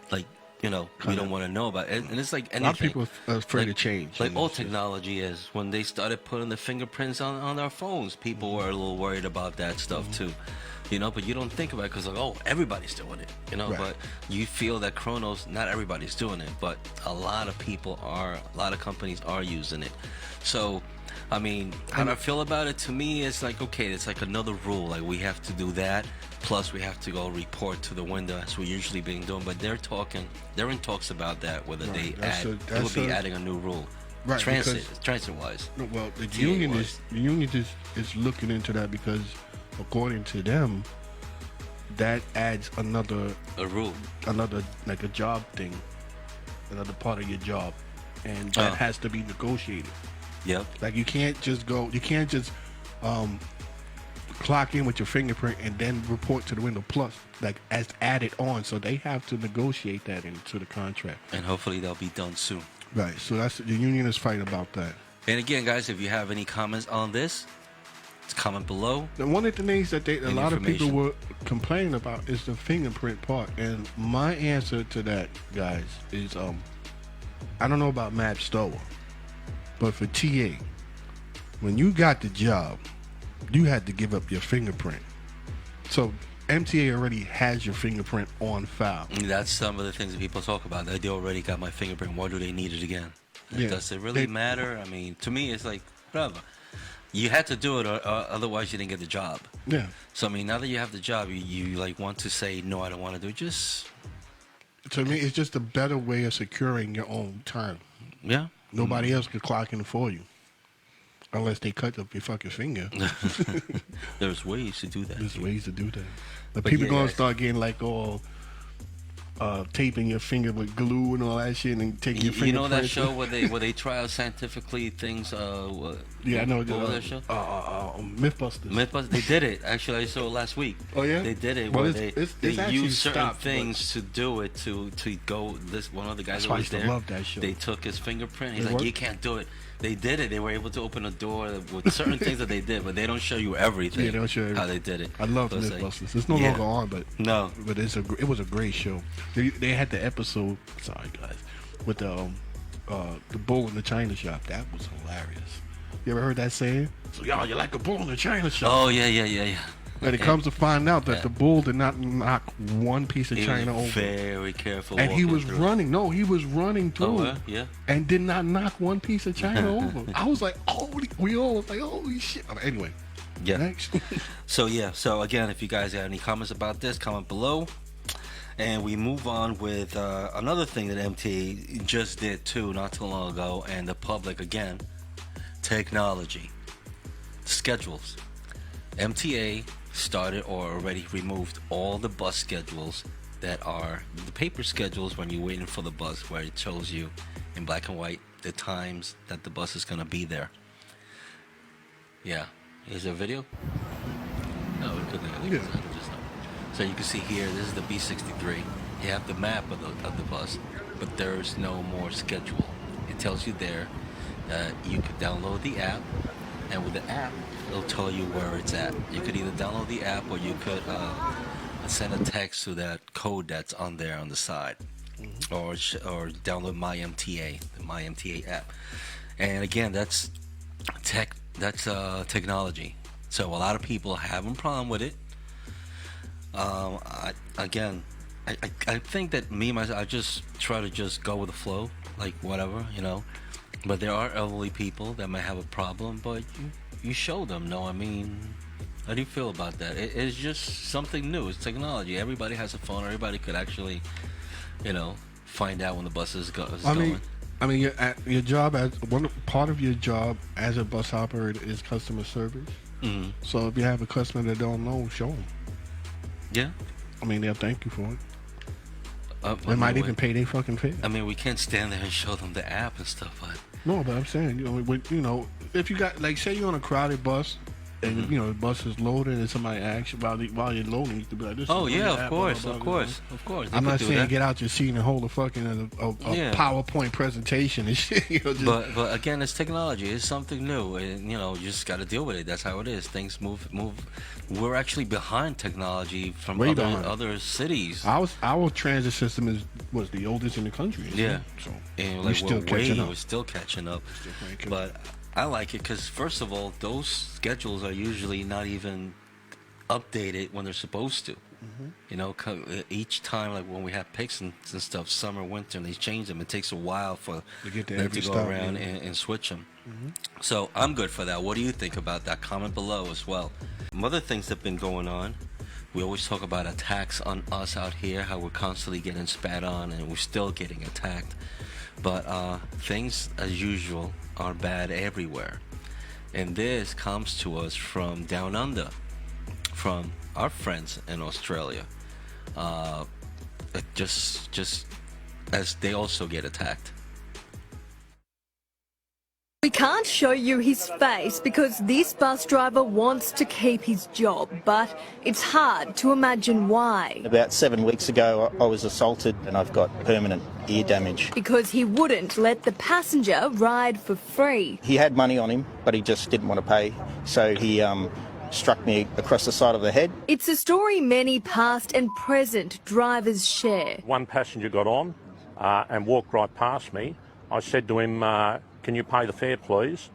like, we don't want to know about it. And it's like anything. A lot of people are afraid Like- of change. Like and all it's just- technology is. When they started putting the fingerprints on our phones, people were a little worried about that stuff too. But you don't think about it because everybody's doing it, Right. But you feel that Kronos, not everybody's doing it, but a lot of people are, a lot of companies are using it. So, I mean, how do I feel about it? To me, it's like, okay, it's like another rule. Like, we have to do that, plus we have to go report to the window, as we're usually being doing. But they're in talks about that, whether Right. they would be adding a new rule. Right, Transit-wise. No, well, the TA union was. is looking into that because, according to them, that adds another A rule. like a job thing, another part of your job, and that has to be negotiated. Yep. Like you can't just clock in with your fingerprint and then report to the window plus like as added on. So they have to negotiate that into the contract. And hopefully they'll be done soon. Right. So that's the union is fighting about that. And again, guys, if you have any comments on this, comment below. And one of the things that a Any lot of people information. were complaining about is the fingerprint part. And my answer to that, guys, is I don't know about Matt Stower, but for TA, when you got the job, you had to give up your fingerprint. So MTA already has your fingerprint on file. And that's some of the things that people talk about. They already got my fingerprint. Why do they need it again? Yeah. Does it really matter? I mean, to me, it's like, whatever. You had to do it, or otherwise you didn't get the job. Yeah. So I mean, now that you have the job, you like want to say no, I don't want to do it. Just To me, it's just a better way of securing your own time. yeah. Nobody else could clock in for you. Unless they cut up your fucking finger. There's ways to do that. There's ways to do that. But But people yeah, gonna guys. start getting like all taping your finger with glue and all that shit and taking your You know that fingerprints. show where they try out scientifically things? Yeah, I know. What was that show? Mythbusters. Mythbusters. They did it. Actually, I saw it last week. Oh, yeah? They did it Well, where it's they actually use certain stopped, but- things to do it to go. This one of the guys That's that why I was used to there. love that show. They took his fingerprint. He's It like, worked? you can't do it. They did it. They were able to open a door with certain things that they did, but they don't show you everything. Yeah, they don't show you how they did it. I love So it's like- Mythbusters. It's no Yeah. longer on, but No. it was a great show. They had the episode. Sorry, guys, with the bull in the china shop. That was hilarious. You ever heard that saying? So y'all, you're like a bull in the china shop. Oh yeah. And it comes to find out that the bull did not knock one piece of He china was over. very careful. And he walking was through. running. No, he was running through Oh, it yeah. and did not knock one piece of china over. I was like, we all was like, holy shit. Anyway, Yeah. next. So again, if you guys have any comments about this, comment below. And we move on with another thing that MTA just did too, not too long ago, and the public again, technology, schedules. MTA started or already removed all the bus schedules that are the paper schedules when you're waiting for the bus, where it shows you in black and white the times that the bus is gonna be there. Yeah, is there a video? No, we couldn't. I think it's just not. So you can see here, this is the B63. You have the map of the bus, but there's no more schedule. It tells you there that you could download the app, and with the app, it'll tell you where it's at. You could either download the app or you could send a text to that code that's on there on the side, or download My MTA, the My MTA app. And again, that's technology. So a lot of people are having a problem with it. I think that me myself, I just try to just go with the flow, like whatever, you know. But there are elderly people that might have a problem, but you show them. No, I mean, how do you feel about that? It's just something new. It's technology. Everybody has a phone. Everybody could actually, you know, find out when the bus is going. I mean, your job as one part of your job as a bus operator is customer service. Mm-hmm. So if you have a customer that don't know, show them. Yeah. I mean, they'll thank you for it. They I might mean, even pay their fucking fee. I mean, we can't stand there and show them the app and stuff, but No, but I'm saying, you know, if you got, like, say you're on a crowded bus, and you know the bus is loaded, and somebody asks you while you're loading, you could be like, "This." oh is yeah, the of app, course, blah, of blah, blah, course, blah. of course. I'm not saying that. get out your seat and hold a fucking Yeah. PowerPoint presentation and shit. You know, just, But again, it's technology. It's something new, and you know, you just got to deal with it. That's how it is. Things move. We're actually behind technology from Way behind. other cities. our transit system was the oldest in the country. Yeah. So And we're like still catching up. we're still catching up. Still cranking But I like it because first of all, those schedules are usually not even updated when they're supposed to. You know, each time, like when we have picks and stuff, summer, winter, and they change them, it takes a while for To get to them every to go stop, around yeah. and switch them. So I'm good for that. What do you think about that? Comment below as well. Some other things that have been going on. We always talk about attacks on us out here, how we're constantly getting spat on and we're still getting attacked. But things, as usual, are bad everywhere. And this comes to us from down under, from our friends in Australia. Just as they also get attacked. We can't show you his face because this bus driver wants to keep his job, but it's hard to imagine why. About 7 weeks ago, I was assaulted and I've got permanent ear damage. Because he wouldn't let the passenger ride for free. He had money on him, but he just didn't want to pay, so he struck me across the side of the head. It's a story many past and present drivers share. One passenger got on and walked right past me. I said to him, can you pay the fare, please?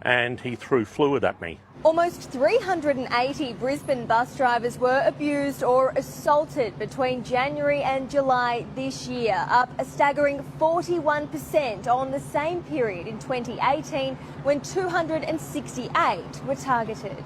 And he threw fluid at me. Almost 380 Brisbane bus drivers were abused or assaulted between January and July this year, up a staggering 41% on the same period in 2018 when 268 were targeted.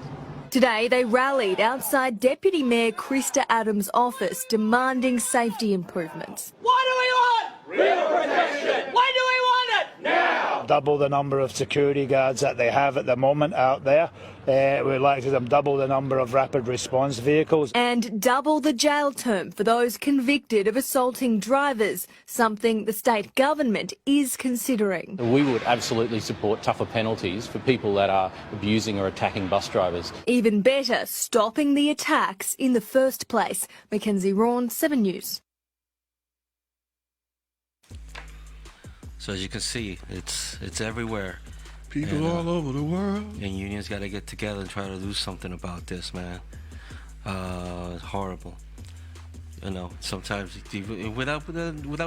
Today they rallied outside Deputy Mayor Krista Adams' office demanding safety improvements. What do we want? Real protection. When do we want it? Now. Double the number of security guards that they have at the moment out there. We'd like to them double the number of rapid response vehicles. And double the jail term for those convicted of assaulting drivers, something the state government is considering. We would absolutely support tougher penalties for people that are abusing or attacking bus drivers. Even better, stopping the attacks in the first place. Mackenzie Rawn, 7 News. So as you can see, it's everywhere. People all over the world. And unions got to get together and try to do something about this, man. It's horrible. You know, sometimes without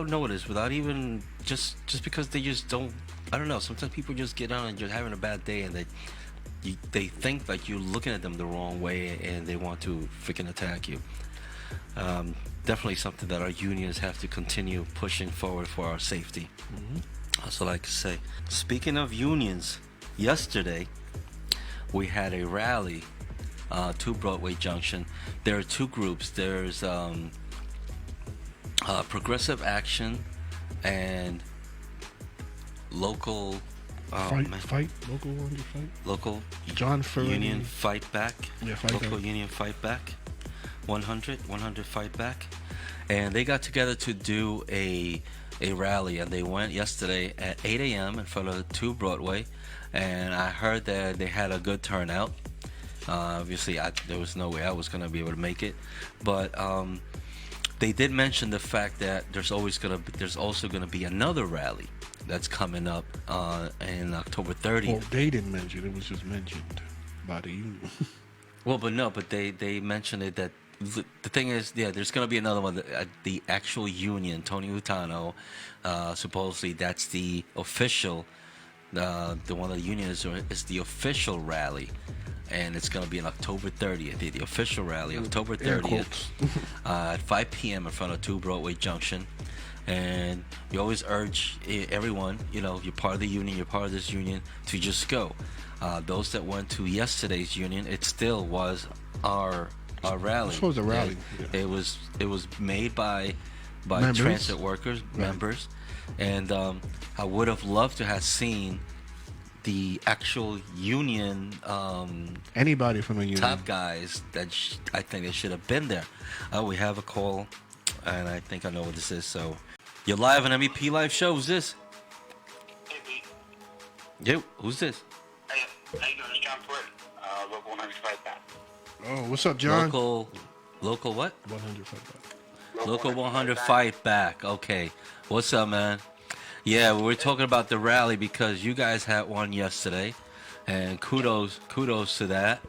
notice, without even just because they just don't. I don't know. Sometimes people just get on and just having a bad day, and they think like you're looking at them the wrong way, and they want to freaking attack you. Definitely something that our unions have to continue pushing forward for our safety. That's what I like to say. Speaking of unions, yesterday we had a rally to Broadway Junction. There are two groups. There's Progressive Action and local local John Ferretti. Union Fight Back. Yeah, Fight Local Back. Union Fight Back. 100 Fight Back, and they got together to do a rally, and they went yesterday at 8 a.m. in front of 2 Broadway, and I heard that they had a good turnout. Obviously, there was no way I was going to be able to make it, but they did mention the fact that there's also going to be another rally that's coming up in October 30th. Well, they didn't mention it; was just mentioned by the union. Well, but they mentioned it that the thing is, yeah, there's going to be another one. The actual union, Tony Utano, supposedly that's the official, the one that the union is the official rally and it's going to be on October 30th, the official rally, October Air 30th, quotes. at 5 p.m. in front of 2 Broadway Junction. And we always urge everyone, you know, you're part of the union, you're part of this union, to just go. Those that went to yesterday's union, it still was our rally. This was a rally. It was made by Members. transit workers, members, and I would have loved to have seen the actual union Anybody from the union. top guys that I think they should have been there. We have a call, and I think I know what this is. So you're live on MEP Live Show. Who's this? Yo, who's this? Hey, how you doing? It's John Ferretti, Local 105 back. Oh, what's up, John? Local what? 100 fight back. Local 100 Fight Back. Okay. What's up, man? Yeah, we're talking about the rally because you guys had one yesterday, and kudos to that.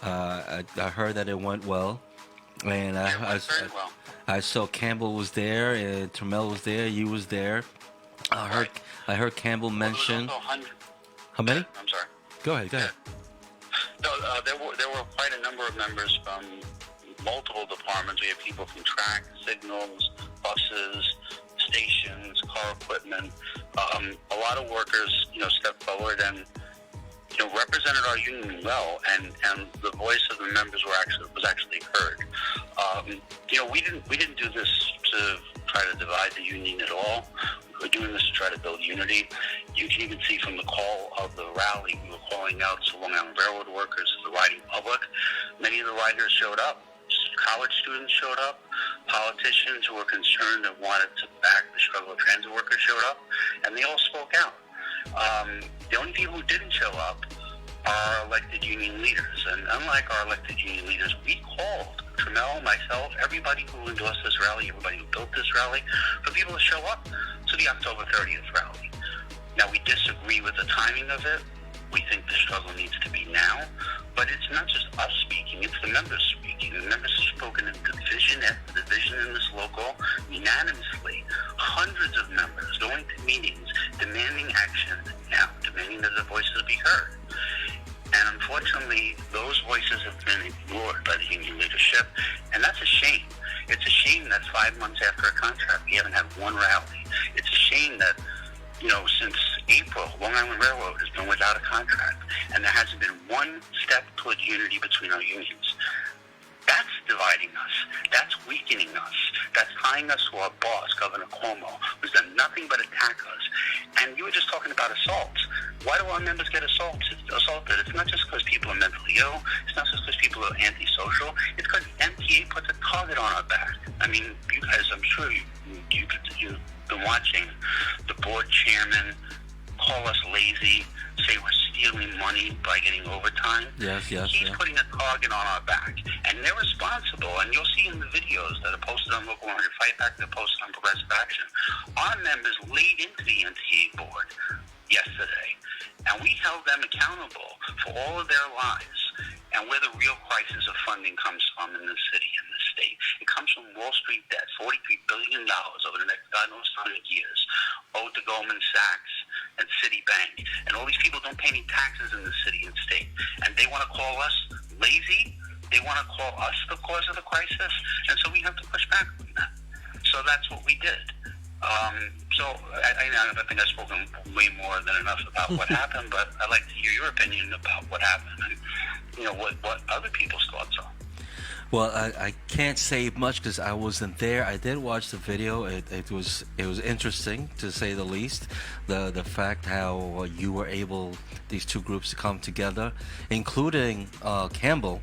I heard that it went well, and I saw Campbell was there, and Trammell was there, you was there. I heard Campbell mention. How many? I'm sorry. Go ahead. No, there were quite a number of members from multiple departments. We have people from track, signals, buses, stations, car equipment. A lot of workers, stepped forward and represented our union well, and the voice of the members was actually heard. We didn't do this to try to divide the union at all. We're doing this to try to build unity. You can even see from the call of the rally, we were calling out to Long Island Railroad workers, to the riding public. Many of the riders showed up. College students showed up. Politicians who were concerned and wanted to back the struggle of transit workers showed up, and they all spoke out. The only people who didn't show up are elected union leaders, and unlike our elected union leaders, we called Trammell, myself, everybody who endorsed this rally, everybody who built this rally, for people to show up to the October 30th rally. Now, we disagree with the timing of it. We think the struggle needs to be now, but it's not just us speaking, it's the members speaking. The members have spoken in division after division in this local, unanimously. Hundreds of members going to meetings, demanding action now, demanding that their voices be heard. And unfortunately, those voices have been ignored by the union leadership, and that's a shame. It's a shame that 5 months after a contract, we haven't had one rally. It's a shame that, since April, Long Island Railroad has been without a contract, and there hasn't been one step towards unity between our unions. That's dividing us. That's weakening us. That's tying us to our boss, Governor Cuomo, who's done nothing but attack us. And you were just talking about assaults. Why do our members get assaulted? It's not just because people are mentally ill. It's not just because people are antisocial. It's because the MTA puts a target on our back. I mean, you guys, I'm sure you've been watching the board chairman call us lazy, say we're stealing money by getting overtime. Yes. He's putting a target on our back, and they're responsible. And you'll see in the videos that are posted on Local 100 Fight Back, they're posted on Progressive Action. Our members laid into the MTA board yesterday, and we held them accountable for all of their lies and where the real crisis of funding comes from in this city, in this state. It comes from Wall Street debt, $43 billion over the next God knows how many years, owed to Goldman Sachs and Citibank. And all these people don't pay any taxes in the city and state. And they want to call us lazy. They want to call us the cause of the crisis. And so we have to push back on that. So that's what we did. I think I've spoken way more than enough about what happened, but I'd like to hear your opinion about what happened and, what other people's thoughts are. Well, I can't say much because I wasn't there. I did watch the video. It was interesting, to say the least. The fact how you were able, these two groups, to come together, including Campbell,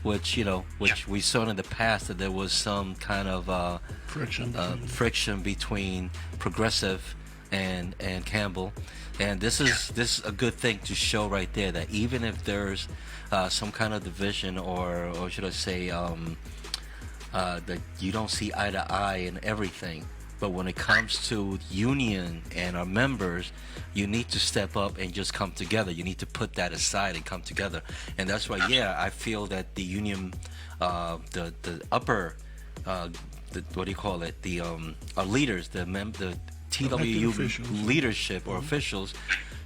which we saw in the past that there was some kind of friction between Progressive and Campbell, and this is a good thing to show right there, that even if there's some kind of division, or should I say that you don't see eye to eye in everything, but when it comes to union and our members, you need to step up and just come together. You need to put that aside and come together. And that's why, I feel that the union, the upper, what do you call it? The our leaders, the TWU leadership or officials,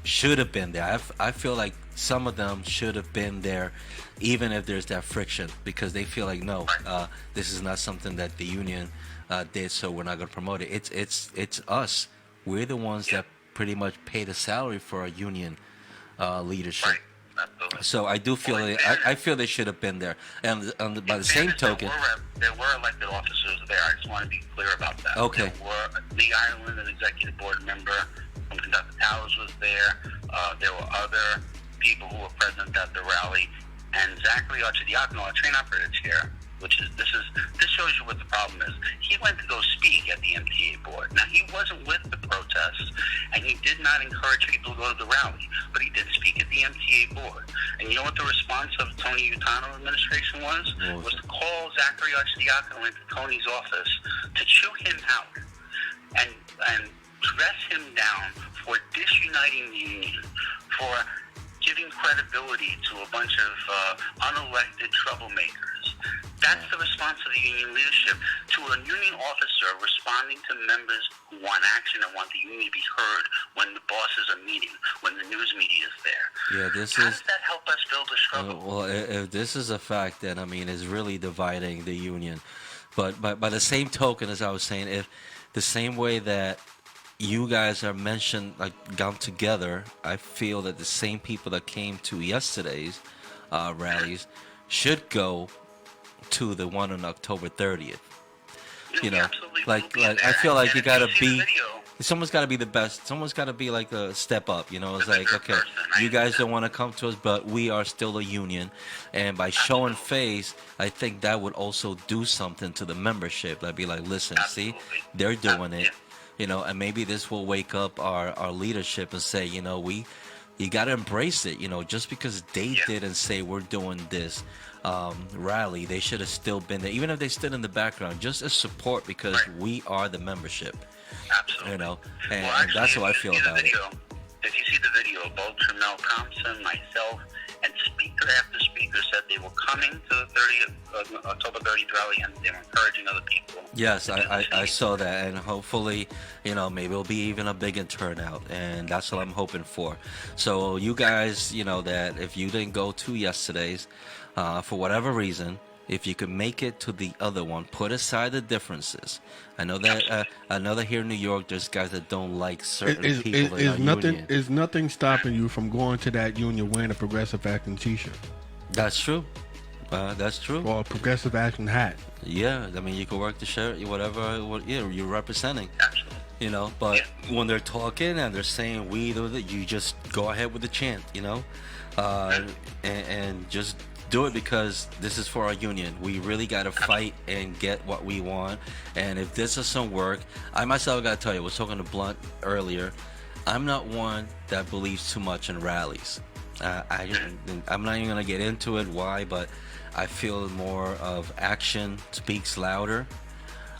should have been there. I feel like some of them should have been there, even if there's that friction, because they feel like, no, this is not something that the union did, so we're not going to promote it. It's us. We're the ones that pretty much pay the salary for our union leadership. So I do feel I feel they should have been there. And by the same token, there were elected officers there. I just want to be clear about that. Okay. There were Lee Ireland, an executive board member from Conductor Towers, was there. There were other people who were present at the rally, and Zachary Archidiakono, a train operator chair, this shows you what the problem is. He went to go speak at the MTA board. Now, he wasn't with the protests, and he did not encourage people to go to the rally, but he did speak at the MTA board. And you know what the response of Tony Utano administration was? Was to call Zachary Archidiakono into Tony's office to chew him out and dress him down for disuniting the union, for giving credibility to a bunch of unelected troublemakers. That's the response of the union leadership to a union officer responding to members who want action and want the union to be heard when the bosses are meeting, when the news media is there. Yeah, How does that help us build a struggle? well, if this is a fact, then I mean, it's really dividing the union. But by the same token, as I was saying, if the same way that you guys are mentioned, like gone together, I feel that the same people that came to yesterday's rallies should go to the one on October 30th. You know, like I feel like you gotta be. Someone's got to be the best. Someone's got to be like a step up. You know, it's like, okay, you guys don't want to come to us, but we are still a union, and by showing face, I think that would also do something to the membership. I'd be like, listen, see, they're doing it. You know, and maybe this will wake up our leadership and say, you know, you got to embrace it. You know, just because they didn't say we're doing this rally, they should have still been there, even if they stood in the background, just as support, because we are the membership. Absolutely. You know, and that's how I feel about it. If you see the video, both Tremel Thompson, myself, and speaker after speaker said they were coming to the October 30th rally, and they were encouraging other people. Yes, I saw that, and hopefully, you know, maybe it'll be even a bigger turnout, and that's what I'm hoping for. So you guys, you know, that if you didn't go to yesterday's, for whatever reason, if you could make it to the other one, put aside the differences. I know that here in New York, there's guys that don't like certain people in our union. Is nothing stopping you from going to that union wearing a Progressive Action T-shirt? That's true. That's true. Or a Progressive Action hat. Yeah, I mean, you can work the shirt, whatever. You're representing. You know, but when they're talking and they're saying we, you just go ahead with the chant. You know, and just do it, because this is for our union. We really got to fight and get what we want. And if this doesn't work, I myself got to tell you, I was talking to Blunt earlier, I'm not one that believes too much in rallies. I'm not even going to get into it, why, but I feel more of action speaks louder.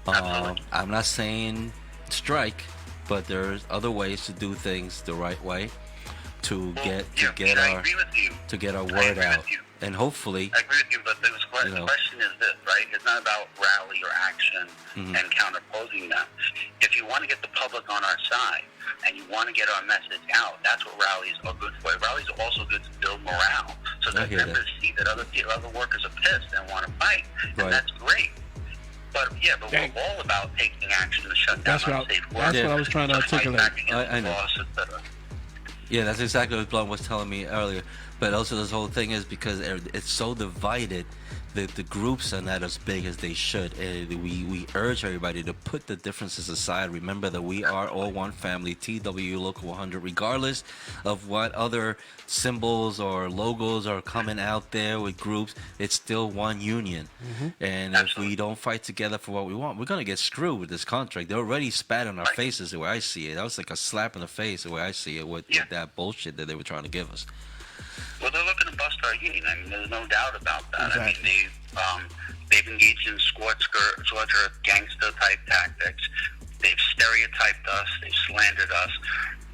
I'm not saying strike, but there's other ways to do things the right way to get our word out. And hopefully, I agree with you, but the question is this, right? It's not about rally or action and counterposing them. If you want to get the public on our side and you want to get our message out, that's what rallies are good for. Rallies are also good to build morale, so that members see that other workers are pissed and want to fight, and that's great. But we're all about taking action to shut down unsafe work. That's what I was trying to articulate. I know. Yeah, that's exactly what Blunt was telling me earlier. But also this whole thing is because it's so divided, the groups are not as big as they should. We urge everybody to put the differences aside. Remember that we are all one family, TW Local 100, regardless of what other symbols or logos are coming out there with groups. It's still one union. And if we don't fight together for what we want, we're going to get screwed with this contract. They already spat on our faces the way I see it. That was like a slap in the face the way I see it with that bullshit that they were trying to give us. Well, they're looking to bust our union. I mean, there's no doubt about that. Exactly. I mean, they've engaged in scorcher gangster-type tactics. They've stereotyped us. They've slandered us.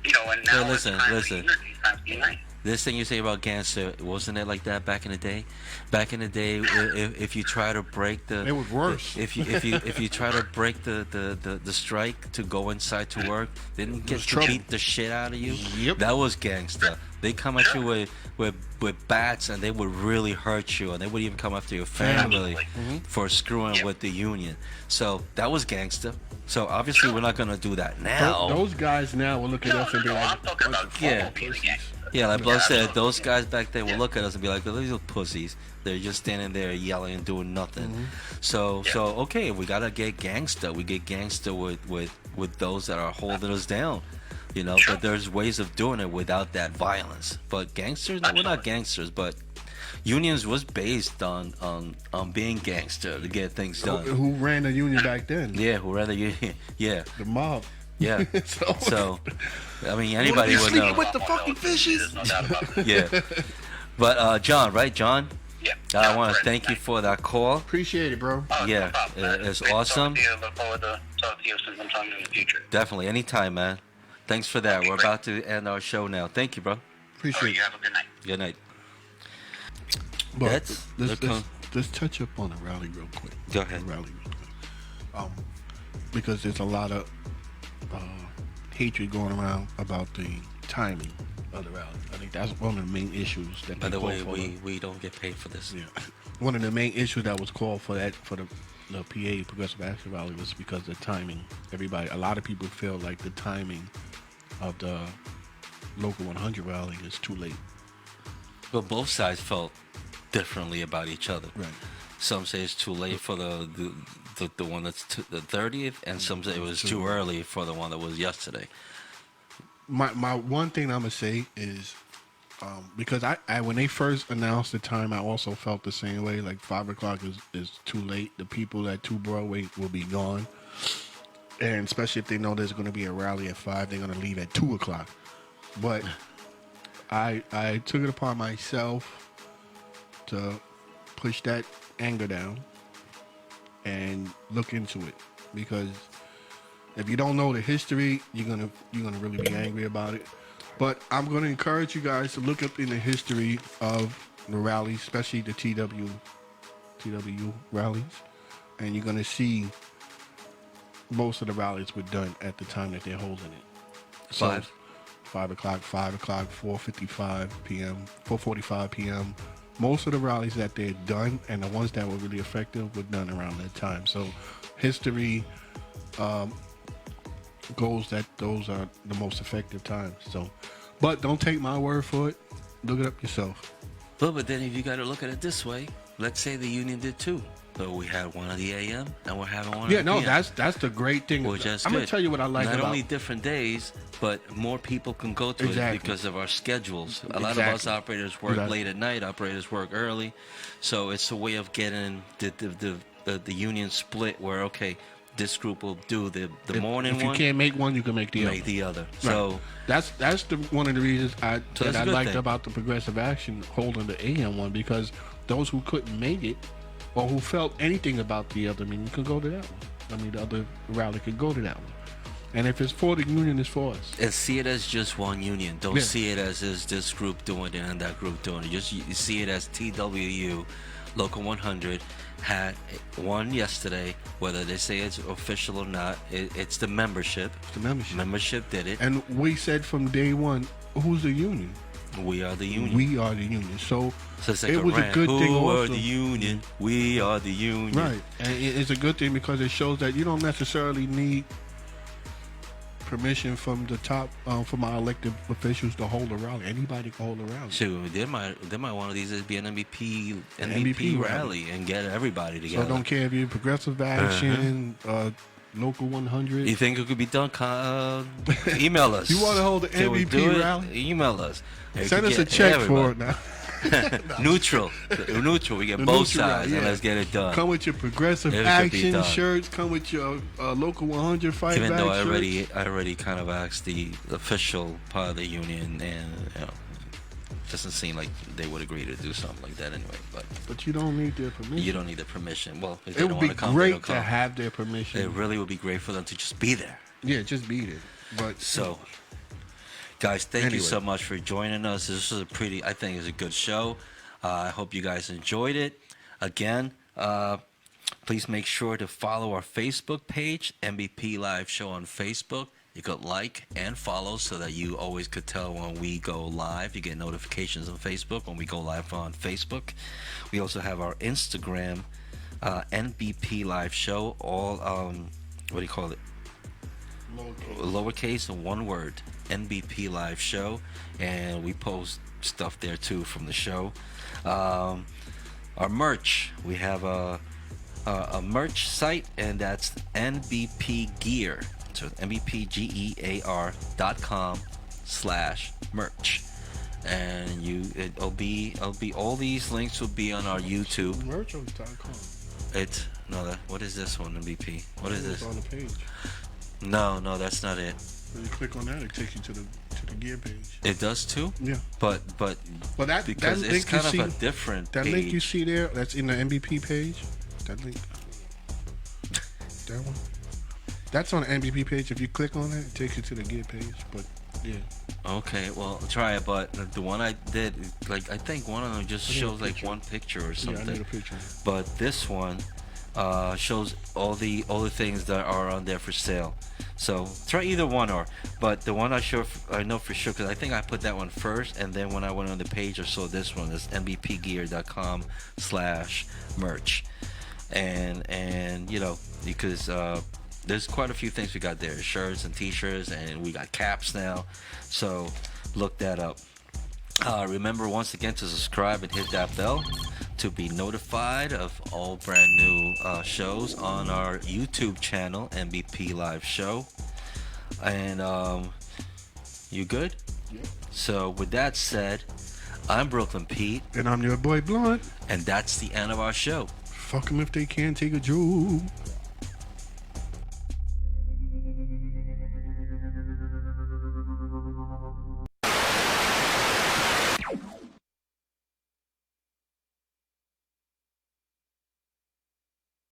You know, and now listen. it's time to unite. This thing you say about gangster, wasn't it like that back in the day? Back in the day, if you try to break the, it was worse. If you try to break the strike to go inside to work, didn't get to trouble. beat the shit out of you. Yep. That was gangster. They come at you with bats, and they would really hurt you, and they would even come after your family for screwing with the union. So that was gangster. So obviously we're not gonna do that now. Those guys now will look at us and be like, yeah, like Buzz said, those guys back then will look at us and be like, these are pussies. They're just standing there yelling and doing nothing. So okay, if we gotta get gangster, we get gangster with those that are holding us down. You know, but there's ways of doing it without that violence. But gangsters, no, we're not gangsters, but unions was based on being gangster to get things done. Who ran the union back then? Yeah, who ran the union? Yeah, the mob. Yeah. so I mean, anybody would know. With the fucking fishes. Yeah. But John, right, John? Yeah. I want to thank you for that call. Appreciate it, bro. Yeah, it's awesome. Look forward to talking to you sometime in the future. Definitely, anytime, man. Thanks for that. We're about to end our show now. Thank you, bro. Appreciate it. You have a good night. Good night. But let's touch up on the rally real quick. Go ahead. Rally real quick. Because there's a lot of hatred going around about the timing of the rally. I think that's one of the main issues that. By the way, we don't get paid for this. Yeah. One of the main issues that was called for the PA Progressive Action Rally was because of the timing. A lot of people feel like the timing of the Local 100 rally is too late. But both sides felt differently about each other. Right. Some say it's too late for the one that's the 30th, and some say it was too early for the one that was yesterday. My one thing I'm gonna say is, because I when they first announced the time, I also felt the same way. Like 5 o'clock is too late. The people at 2 Broadway will be gone, and especially if they know there's going to be a rally at 5, they're going to leave at 2 o'clock. But I took it upon myself to push that anger down and look into it, because if you don't know the history, you're gonna really be angry about it. But I'm gonna encourage you guys to look up in the history of the rallies, especially the TW rallies, and you're gonna see most of the rallies were done at the time that they're holding it. So 5 o'clock, 4:55 p.m., 4:45 p.m. Most of the rallies that they're done, and the ones that were really effective, were done around that time. So history goes that those are the most effective times. So, but don't take my word for it. Look it up yourself. But then if you got to look at it this way, let's say the union did too. So we had one of the AM, and we're having one. Yeah, of the PM. that's the great thing. Which is I'm good. gonna tell you what I like Not about. only different days, but more people can go to it because of our schedules. A lot of us operators work late at night. Operators work early, so it's a way of getting the union split. Where this group will do the morning one. If you can't make one, you can make the other. Right. So that's one of the reasons I liked thing. about the Progressive Action holding the AM one, because those who couldn't make it or who felt anything about the other meeting could go to that one. I mean, the other rally could go to that one. And if it's for the union, it's for us. And see it as just one union. Don't see it as is this group doing it and that group doing it. Just you see it as TWU, Local 100 had one yesterday. Whether they say it's official or not, it's the membership. It's the membership. Membership did it. And we said from day one, who's the union? We are the union. We are the union. So it's like it was a good Who thing. Who are also. the union? We are the union. Right. And it's a good thing because it shows that you don't necessarily need permission from the top, from our elected officials to hold a rally. Anybody can hold a rally. Sure, there might one of these be an MVP rally and get everybody together. So don't care if you're Progressive Action, Local 100. You think it could be done? Email us. You want to hold the MVP rally? Email us. Send us a check for it now. Neutral. We get both sides, and let's get it done. Come with your Progressive Action shirts. Come with your Local 100 fight Even back though I shirts. already kind of asked the official part of the union, and it doesn't seem like they would agree to do something like that anyway. But you don't need their permission. You don't need their permission. Well, if it they would don't be want to come, great to have their permission. It really would be great for them to just be there. Yeah, just be there. But so. Guys, thank you Anyway. so much for joining us. This is I think it's a good show. I hope you guys enjoyed it. Again, please make sure to follow our Facebook page, MVP Live Show on Facebook. You could like and follow so that you always could tell when we go live. You get notifications on Facebook when we go live on Facebook. We also have our Instagram, NBP Live Show, all, what do you call it? Lowercase and one word, NBP Live Show, and we post stuff there too from the show. Our merch, we have a merch site, and that's NBP Gear. So NBPGEAR.com/merch, and it'll be all these links will be on our YouTube. Merch or .com? What is this one, MVP? What is this? On the page. No, that's not it. When you click on that, it takes you to the gear page. It does too? Yeah. But that because that it's link kind of you a see, different that page. link you see there, that's in the MVP page. That link. That one. That's on the MVP page. If you click on it takes you to the gear page. But yeah. Okay, well, try it. But the one I did, I think one of them just I need a shows picture. one picture or something. Yeah, I need a picture. But this one shows all the things that are on there for sale. So try either one, but the one I know for sure, because I think I put that one first, and then when I went on the page I saw this one. It's NBPgear.com/merch, and because there's quite a few things we got there: shirts and T-shirts, and we got caps now. So look that up. Remember once again to subscribe and hit that bell to be notified of all brand new shows on our YouTube channel, MVP Live Show. And you good? Yep. So with that said, I'm Brooklyn Pete, and I'm your boy Blunt, and that's the end of our show. Fuck them if they can't take a joke.